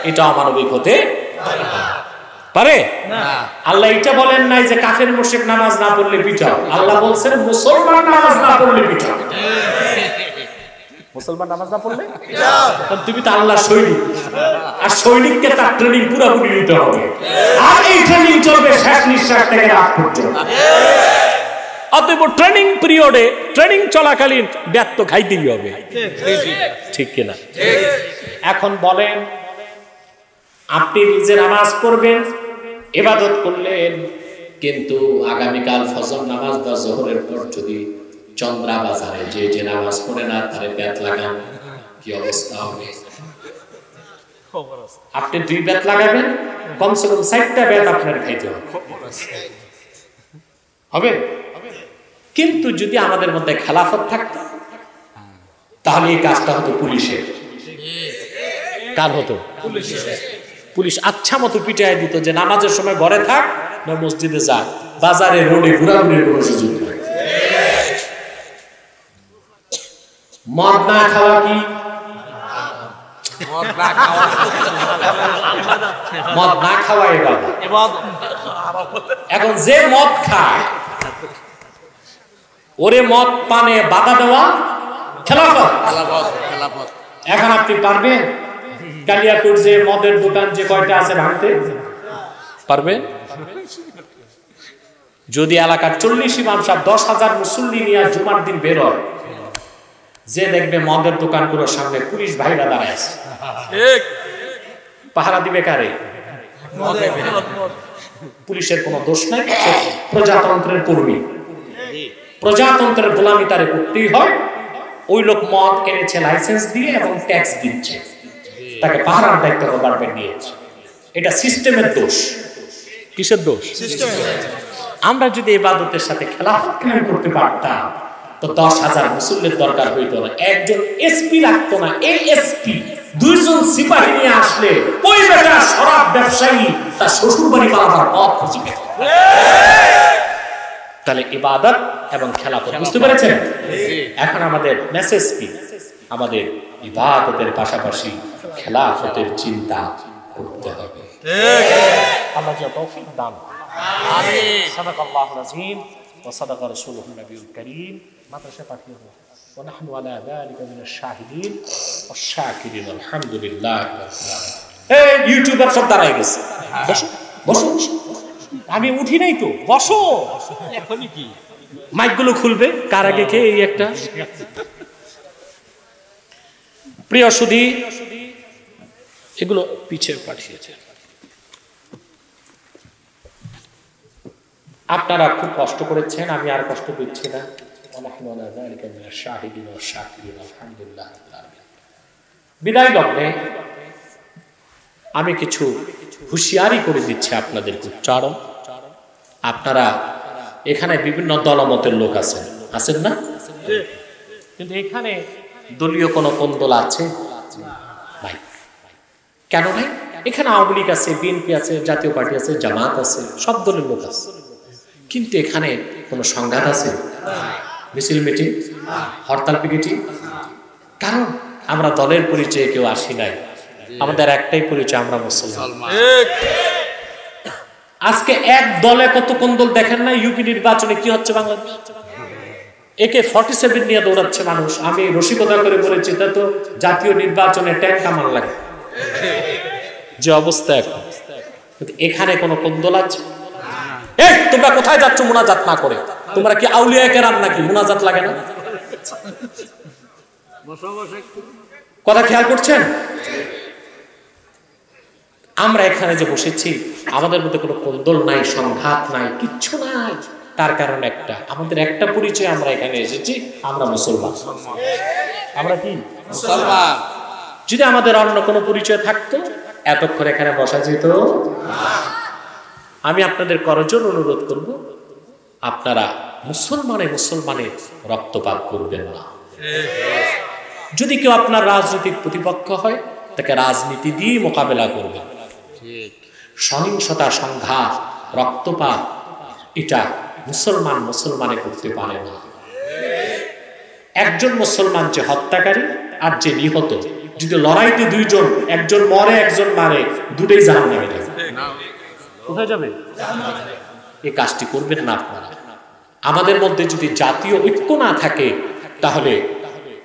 এটা অমানবিক হতে পারে না। আল্লাহ এটা বলেন নাই যে কাফের মুশরিক নামাজ না পড়লে পিটাও। আল্লাহ বলছেন মুসলমান নামাজ না পড়লে পিটাও। মুসলমান নামাজ না পড়লে পিটাও। তুমি তো আল্লাহর সৈনিক, আর সৈনিককে তার ট্রেনিং পুরোপুরি নিতে হবে। আর এই ট্রেনিং চলবে শেষ নিঃশ্বাস থেকে রাত পর্যন্ত। অতএব ট্রেনিং পিরিয়ডে, ট্রেনিং চলাকালীন ব্যর্থ খাইতেই হবে, ঠিক কিনা? এখন বলেন, আপনি নিজে নামাজ পড়বেন, ইবাদত করলেন, কিন্তু আগামীকাল ফজর নামাজ বা জোহরের পর যদি চন্দ্রা বাজারে যে নামাজ পড়ে না তারে ব্যাত লাগান, কি অবস্থা হবে? আপনি 2 ব্যাত লাগাবেন, কমসে কম 60টা ব্যাত আপনার খাইতে হবে। কিন্তু যদি আমাদের মধ্যে খেলাফত থাকতো, তাহলে এই কাজটা হতো পুলিশের। কার হতো? পুলিশ আচ্ছা মতো পিটাই দিত যে নামাজের সময় ঘরে থাক, না মসজিদে যা, বাজারে রোডে ঘোরাঘুরির কোনো সুযোগ নেই। মদ না খাওয়া কি? মদ না খাওয়া ইবাদত। এখন যে মদ খায়, ওরে মদ পানে বাধা দেওয়া খেলাফত। এখন আপনি পারবেন কালিয়াকুর যে মদের দোকান যে কয়টা আছে ভাঙতে পারবেন? যদি এলাকার 40 ইমাম সাহেব 10,000 মুসল্লি নিয়ে জুমার দিন বের হয়, যে দেখবে মদের দোকানগুলোর সামনে পুলিশ ভাইরা দাঁড়ায় আছে, পাহারা দিবে কারে? পুলিশের কোনো দোষ নাই, প্রজাতন্ত্রের কর্মী, প্রজাতন্ত্রের গোলামি তারে করতেই হয়। ওই লোক মদ এনেছে লাইসেন্স দিয়ে এবং ট্যাক্স দিচ্ছে, তাকে পাহারার দায়িত্ব গভর্নমেন্ট নিয়েছে। এটা সিস্টেমের দোষ। কিসের দোষ? আমরা যদি ইবাদতের সাথে খেলাফত কায়েম করতে পারতাম তো 10,000 মুসল্লির দরকার হইতো না, একজন এসপি লাগতো না। এএসপি 2 জন সিপাহী নিয়ে আসলে ওই বেটা শরাব ব্যবসায়ী তার শ্বশুর বাড়ি পালাবার পথ খুঁজে পেত। তাহলে ইবাদত এবং খেলাফত বুঝতে পেরেছেন? এখন আমাদের মেসেজ কি? আমাদের ইবাদতের পাশাপাশি খেলাফতের চিন্তা করতে হবে। আল্লাহ যা তৌফিক দান। আমিন। সাদাকাল্লাহুল আযীম ওয়া সাদাকা রাসূলুহুন নবিয়ুল কারীম। মাদ্রাসা পাঠিয়ে দাও। ওয়া নাহনু আলা যালিকা মিনাশ শাহিদিন ওয়াশ শাকিরিন আলহামদুলিল্লাহ রাব্বিল আলামিন। এই ইউটিউবার সব দাঁড়ায় গেছে, বসো বসো। আমি উঠি নাই তো, বসো। এখনই কি মাইকগুলো খুলবে কার আগে কে? এই একটা প্রিয় সুধী, এগুলো পিছিয়ে পাঠিয়েছে। আপনারা খুব কষ্ট করেছেন, আমি আর কষ্ট দিচ্ছি না। বিদায় লগ্নে আমি কিছু হুঁশিয়ারি করে দিচ্ছি আপনাদের উচ্চারণ। আপনারা এখানে বিভিন্ন দলমতের লোক আছেন, আছেন না? কিন্তু এখানে দলীয় কোনো কোন্দল আছে ভাই? কেন ভাই? এখানে আওয়ামী লীগ আছে, বিএনপি আছে, জাতীয় পার্টি আছে, জামাত আছে, সব দলের লোক আছে। কিন্তু এখানে কোনো সংঘাত আছে? মিছিল মিটিং, হরতাল পিকেটিং? কারণ আমরা দলের পরিচয়ে কেউ আসি নাই, আমাদের একটাই পরিচয়, আমরা মুসলমান। আজকে এক দলে কত কোন্দল দেখেন না? ইউপি নির্বাচনে কি হচ্ছে বাংলাদেশ? AK-47 নিয়ে দৌড়াচ্ছে মানুষ। আমি রসিকতা করে বলেছি, তা তো জাতীয় নির্বাচনে ট্যাঙ্ক কামান লাগে যে অবস্থা এখন। এখানে কোনো কোন্দল আছে? এই তোমরা কোথায় যাচ্ছ মুনাজাত না করে? তোমরা কি আউলিয়া কেরাম নাকি? মুনাজাত লাগে না? কথা খেয়াল করছেন? আমরা এখানে যে বসেছি, আমাদের মধ্যে কোনো কোন্দল নাই, সংঘাত নাই, কিচ্ছু নাই। তার কারণ একটা, আমাদের একটা পরিচয়, আমরা এখানে এসেছি, আমরা মুসলমান। আমরা কি মুসলমান? যদি আমাদের অন্য কোনো পরিচয় থাকতো এতক্ষণ এখানে বসা যেত। আমি আপনাদের করজোর অনুরোধ করব, আপনারা মুসলমানে রক্তপাত করবেন না। যদি কেউ আপনার রাজনৈতিক প্রতিপক্ষ হয়, তাকে রাজনীতি দিয়ে মোকাবেলা করবেন। সহিংসতা, সংঘাত, রক্তপাত এটা মুসলমানে করতে পারে না। একজন মুসলমান যে হত্যাকারী আর যে নিহত, যদি লড়াইতে দুইজন, একজন মরে একজন মারে, দুটোই জাহান্নামে যাবে। কোথায় যাবে? এই কাজটি করবেন না আপনারা। আমাদের মধ্যে যদি জাতীয় ঐক্য না থাকে, তাহলে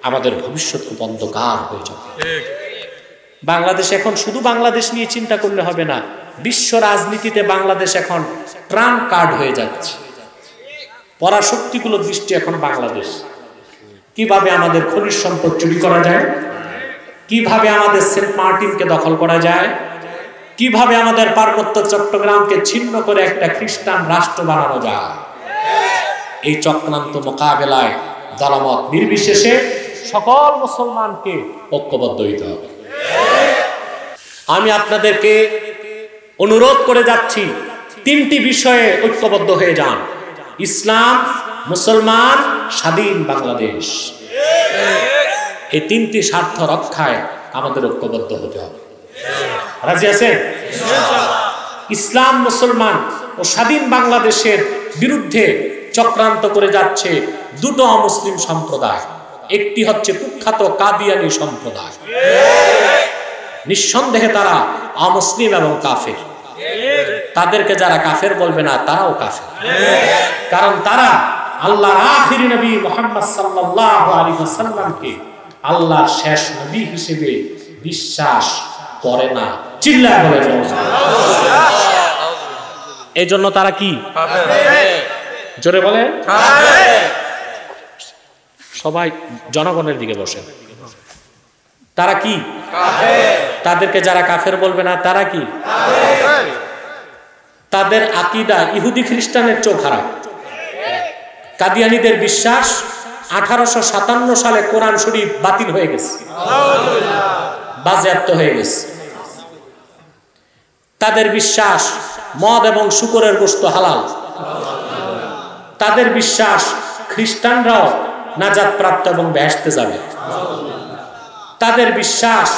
আমাদের ভবিষ্যৎ খুব অন্ধকার হয়ে যাবে। বাংলাদেশ এখন শুধু বাংলাদেশ নিয়ে চিন্তা করলে হবে না, বিশ্ব রাজনীতিতে বাংলাদেশ এখন ট্রাম্প কার্ড হয়ে যাচ্ছে। পরাশক্তিগুলোর দৃষ্টি এখন বাংলাদেশ। কিভাবে আমাদের খনিজ সম্পদ চুরি করা যায়, কিভাবে আমাদের সেন্ট মার্টিনকে দখল করা যায়, কিভাবে আমাদের পার্বত্য চট্টগ্রামকে ছিন্ন করে একটা খ্রিস্টান রাষ্ট্র বানানো যায়, এই চক্রান্ত মোকাবেলায় দলমত নির্বিশেষে সকল মুসলমানকে ঐক্যবদ্ধ হইতে হবে। আমি আপনাদেরকে অনুরোধ করে যাচ্ছি, 3টি বিষয়ে ঐক্যবদ্ধ হয়ে যান: ইসলাম, মুসলমান, স্বাধীন বাংলাদেশ। এই 3টি স্বার্থ রক্ষায় আমাদের ঐক্যবদ্ধ হতে হবে। রাজি আছেন? ইসলাম, মুসলমান ও স্বাধীন বাংলাদেশের বিরুদ্ধে চক্রান্ত করে যাচ্ছে 2টো অমুসলিম সম্প্রদায়। একটি হচ্ছে কুখ্যাত কাদিয়ানি সম্প্রদায়। নিঃসন্দেহে তারা অমুসলিম এবং কাফের। তাদেরকে যারা কাফের বলবে না, তারাও কাফের। কারণ তারা আল্লাহর আখিরি নবী মুহাম্মদ সাল্লাল্লাহু আলাইহি ওয়াসাল্লামকে আল্লাহর শেষ নবী হিসেবে বিশ্বাস করে না। চিল্লায় বলেন সুবহানাল্লাহ। এই জন্য তারা কি জোরে বলে সবাই জনগণের দিকে বসেন। তারা কি তাদেরকে যারা কাফের বলবে না তারা কি তাদের আকীদা ইহুদি খ্রিস্টানের চেয়ে খারাপ। কাদিয়ানীদের বিশ্বাস 1857 সালে কোরআন শরীফ বাতিল হয়ে গেছে, বাজেয়াপ্ত হয়ে গেছে। তাদের বিশ্বাস মদ এবং শূকরের গোশত হালাল। তাদের বিশ্বাস খ্রিস্টানরাও নাজাত প্রাপ্ত এবং বেহেশতে যাবে। তাদের বিশ্বাস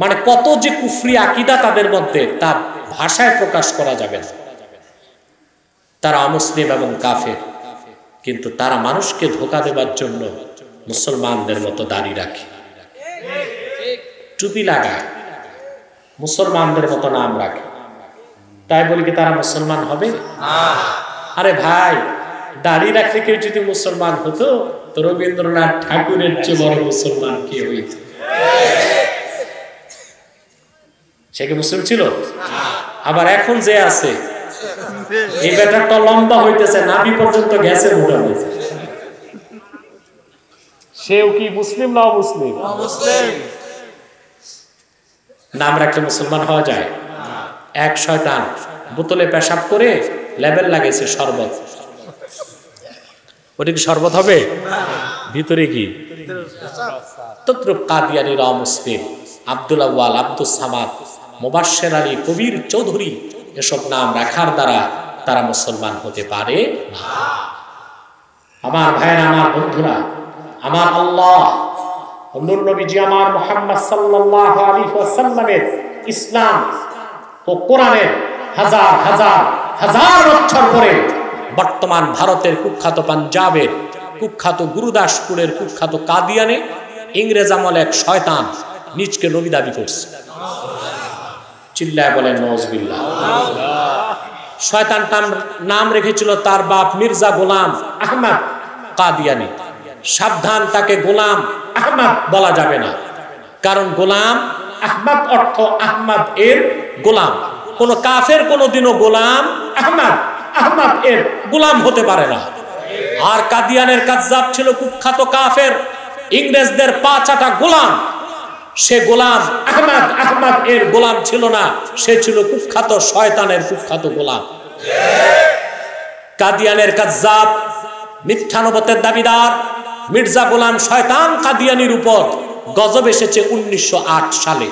মানে কত যে কুফরি আকীদা তাদের মধ্যে তা ভাষায় প্রকাশ করা যাবে না। তারা অমুসলিম এবং কাফের, কিন্তু তারা মানুষকে ধোঁকা দেবার জন্য মুসলমানদের মতো দাড়ি রাখে, টুপি লাগায়, মুসলমানদের মতো নাম রাখে। তাই বলি কি তারা মুসলমান হবে? আরে ভাই, দাড়ি রাখলে কেউ যদি মুসলমান হতো তো রবীন্দ্রনাথ ঠাকুরের চেয়ে বড় মুসলমান কে হইত? সে কি মুসলিম ছিল? আবার এখন যে আছে এই ব্যাটারটা লম্বা হইতেছে, নাভি পর্যন্ত গেছে মোটামুটি, সেও কি মুসলিম না অমুসলিম? নাম রাখলে মুসলমান হওয়া যায়? এক শয়তান বোতলে পেশাব করে লেবেল লাগাইছে শরবত, ওটা কি শরবত হবে? ভিতরে কি তদ্রুপ কাদিয়ানীরা অমুসলিম। আব্দুল আউয়াল, আব্দুস সামাদ, মুবাশশির আলী, কবির চৌধুরী এসব নাম রাখার দ্বারা তারা মুসলমান হতে পারে না। আমার ভাইরা, আমার বন্ধুরা, আমার আল্লাহ নূর নবীজি আমার মুহাম্মদ সাল্লাল্লাহু আলাইহি ওয়াসাল্লামের ইসলাম ও কোরআনের হাজার হাজার হাজার বছর পরে বর্তমান ভারতের কুখ্যাত পাঞ্জাবের কুখ্যাত গুরুদাসপুরের কুখ্যাত কাদিয়ানে ইংরেজ আমলে এক শয়তান নিজকে নবী দাবি করছে। চিল্লায় বলেন নাউজুবিল্লাহ। শয়তানটার নাম রেখেছিল তার বাপ মির্জা গোলাম আহমদ কাদিয়ানী। সাবধান, তাকে গোলাম আহমদ বলা যাবে না, কারণ গোলাম আহমদ অর্থ আহমদ এর গোলাম। কোন কাফের কোনদিনও গোলাম আহমদ এর গোলাম হতে পারে না। আর কাদিয়ানের কাযযাব ছিল কুখ্যাত কাফের, ইংরেজদের পা চাটা গোলাম। সে গোলাম আহমদ এর গোলাম ছিল না, সে ছিল কুখ্যাত শয়তানের কুখ্যাত গোলাম। কাদিয়ানের কাযযাব, মিথ্যানবতের দাবিদার মির্জা গোলাম শয়তান কাদিয়ানির উপর গজব এসেছে 1908 সালে।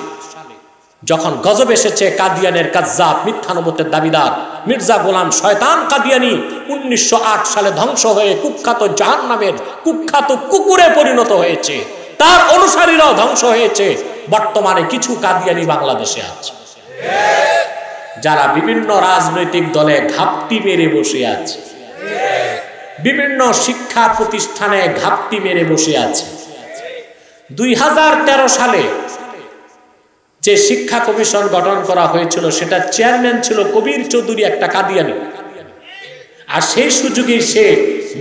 যখন গজব এসেছে, কাদিয়ানের কাযযাব মিথ্যানবতের দাবিদার মির্জা গোলাম শয়তান কাদিয়ানি 1908 সালে ধ্বংস হয়ে কুখ্যাত জাহান্নামের কুখ্যাত কুকুরে পরিণত হয়েছে। তার অনুসারীরাও ধ্বংস হয়েছে। বর্তমানে কিছু কাদিয়ানি বাংলাদেশে আছে, যারা বিভিন্ন রাজনৈতিক দলে ঘাপটি মেরে বসে আছে, বিভিন্ন শিক্ষা প্রতিষ্ঠানে ঘাপটি মেরে বসে আছে। 2013 সালে যে শিক্ষা কমিশন গঠন করা হয়েছিল, সেটা চেয়ারম্যান ছিল কবির চৌধুরী, একটা কাদিয়ানি। আর সেই সুযোগে সে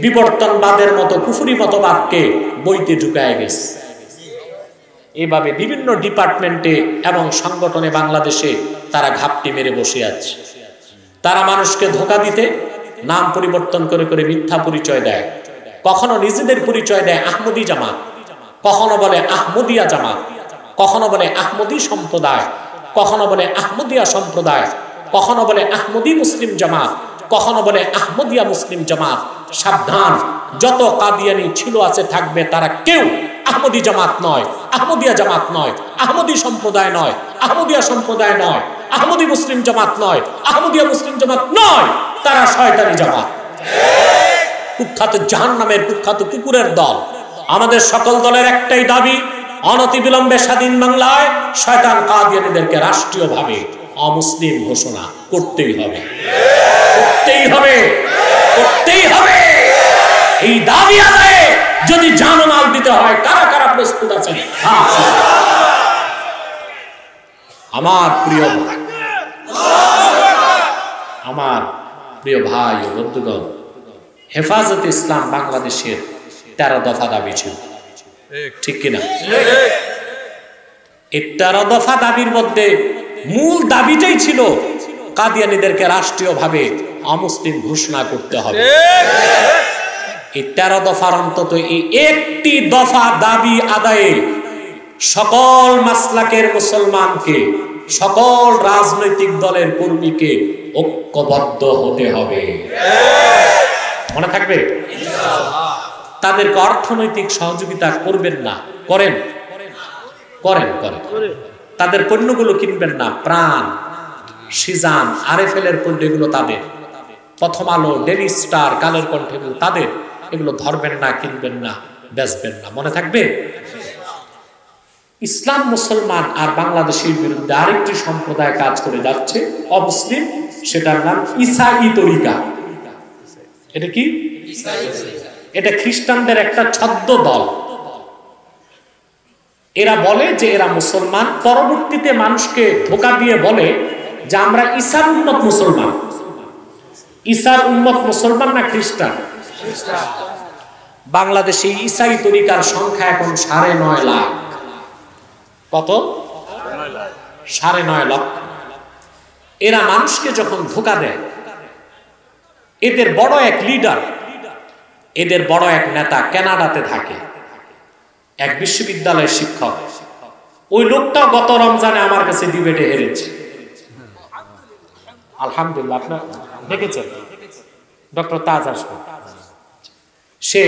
বিবর্তনবাদের মতো কুফরি মতবাদকে বইতে ঢুকায় গেছে। এভাবে বিভিন্ন ডিপার্টমেন্টে এবং সংগঠনে বাংলাদেশে তারা ঘাপটি মেরে বসে আছে। তারা মানুষকে ধোঁকা দিতে নাম পরিবর্তন করে করে মিথ্যা পরিচয় দেয়। কখনো নিজেদের পরিচয় দেয় আহমদী জামাত, কখনো বলে আহমদিয়া জামাত, কখনো বলে আহমদী সম্প্রদায়, কখনো বলে আহমদিয়া সম্প্রদায়, কখনো বলে আহমদী মুসলিম জামাত, কখনো বলে আহমদিয়া মুসলিম জামাত। সাবধান, যত কাদিয়ানি ছিল আছে থাকবে, তারা কেউ আহমদী জামাত নয়, আহমদিয়া জামাত নয়, আহমদী সম্প্রদায় নয়, আহমদিয়া সম্প্রদায় নয়, আহমদী মুসলিম জামাত নয়, আহমদিয়া মুসলিম জামাত নয়, তারা শয়তানি জামাত, কুখ্যাত জাহান্নামের কুখ্যাত কুকুরের দল। আমাদের সকল দলের একটাই দাবি, অনতিবিলম্বে স্বাধীন বাংলায় শয়তান কাদিয়ানীদেরকে রাষ্ট্রীয়ভাবে অমুসলিম ঘোষণা করতেই হবে, করতেই হবে, করতেই হবে। এই দাবি আদায়ে যদি জানমাল দিতে হয়, কারা কারা প্রস্তুত আছেন? আমার প্রিয় ভাই ও বন্ধুগণ, হেফাজতে ইসলাম বাংলাদেশের 13 দফা দাবি ছিল, ঠিক কিনা? এই 13 দফা দাবির মধ্যে মূল দাবিটাই ছিল কাদিয়ানীদেরকে রাষ্ট্রীয়ভাবে অমুসলিম ঘোষণা করতে হবে। এই 13 দফার অন্তত এই একটি দফা দাবি আদায়ে সকল মাসলাকের মুসলমানকে, সকল রাজনৈতিক দলের কর্মীকে ঐক্যবদ্ধ হতে হবে। মনে থাকবে? তাদেরকে অর্থনৈতিক সহযোগিতা করবেন না, করেন করেন করেন। তাদের পণ্যগুলো কিনবেন না, প্রাণ, সিজান, আরএফএল এর পণ্য এগুলো তাদের, প্রথম আলো, ডেইলি স্টার, কালের কণ্ঠে তাদের, এগুলো ধরবেন না, কিনবেন না, বেচবেন না। মনে থাকবে? ইসলাম মুসলমান আর বাংলাদেশের বিরুদ্ধে আরেকটি সম্প্রদায় কাজ করে যাচ্ছে, অমুসলিম, সেটার নাম ইসাই তরিকা। এটা কি? এটা খ্রিস্টানদের একটা ছদ্ম দল। এরা বলে যে এরা মুসলমান, পরবর্তীতে মানুষকে ধোঁকা দিয়ে বলে যে আমরা ঈসার উম্মত মুসলমান। ঈসার উম্মত মুসলমান না খ্রিস্টান? বাংলাদেশে ইসাই তরিকার সংখ্যা এখন 9.5 লাখ। কত? 9.5 লাখ। এরা মানুষকে যখন ধোঁকা দেয়, এদের বড় এক লিডার, এদের বড় এক নেতা কানাডাতে থাকে, এক বিশ্ববিদ্যালয়ের শিক্ষক। ওই লোকটা গত রমজানে আমার কাছে ডিবেটে হেরেছে। আলহামদুলিল্লাহ, আপনার দেখেছেন ডক্টর তাজ আসবে। সে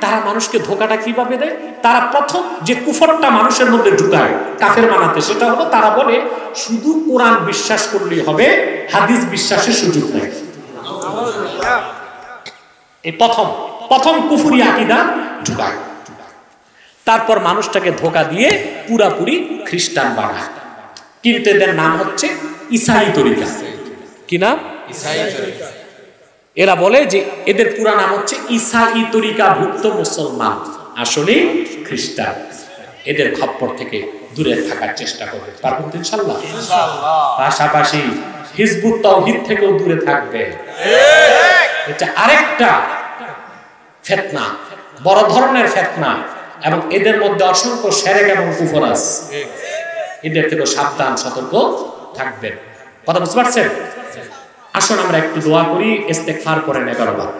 তারা মানুষকে ধোকাটা কিভাবে দেয়? তারা প্রথম যে কুফরটা মানুষের মধ্যে ঢুকায় কাফের বানাতে, সেটা হলো তারা বলে শুধু কোরআন বিশ্বাস করলেই হবে, হাদিস বিশ্বাসের সুযোগ নেই। এই প্রথম কুফরি আকীদা ঢুকায়। তারপর মানুষটাকে ধোকা দিয়ে পুরাপুরি খ্রিস্টান বানায়। কিন্তু এদের নাম হচ্ছে ইসাই তরিকা। কি নাম? ইসাই তরিকা। এরা বলে যে এদের পুরা নাম হচ্ছে ইসাই তরিকা ভুক্ত মুসলমান, আসলে খ্রিস্টান। এদের খপ্পর থেকে দূরে থাকার চেষ্টা করবে, পারবেন তো ইনশাআল্লাহ? পাশাপাশি হিজবুত তাওহীদ থেকেও দূরে থাকবে। এটা আরেকটা ফিতনা, বড় ধরনের ফিতনা, এবং এদের মধ্যে অসংখ্য শিরক এবং কুফর আছে। এদের থেকে সাবধান, সতর্ক থাকবেন। কথা বুঝতে পারছেন? আসুন আমরা একটু দোয়া করি, ইস্তেগফার করেন 11 বার।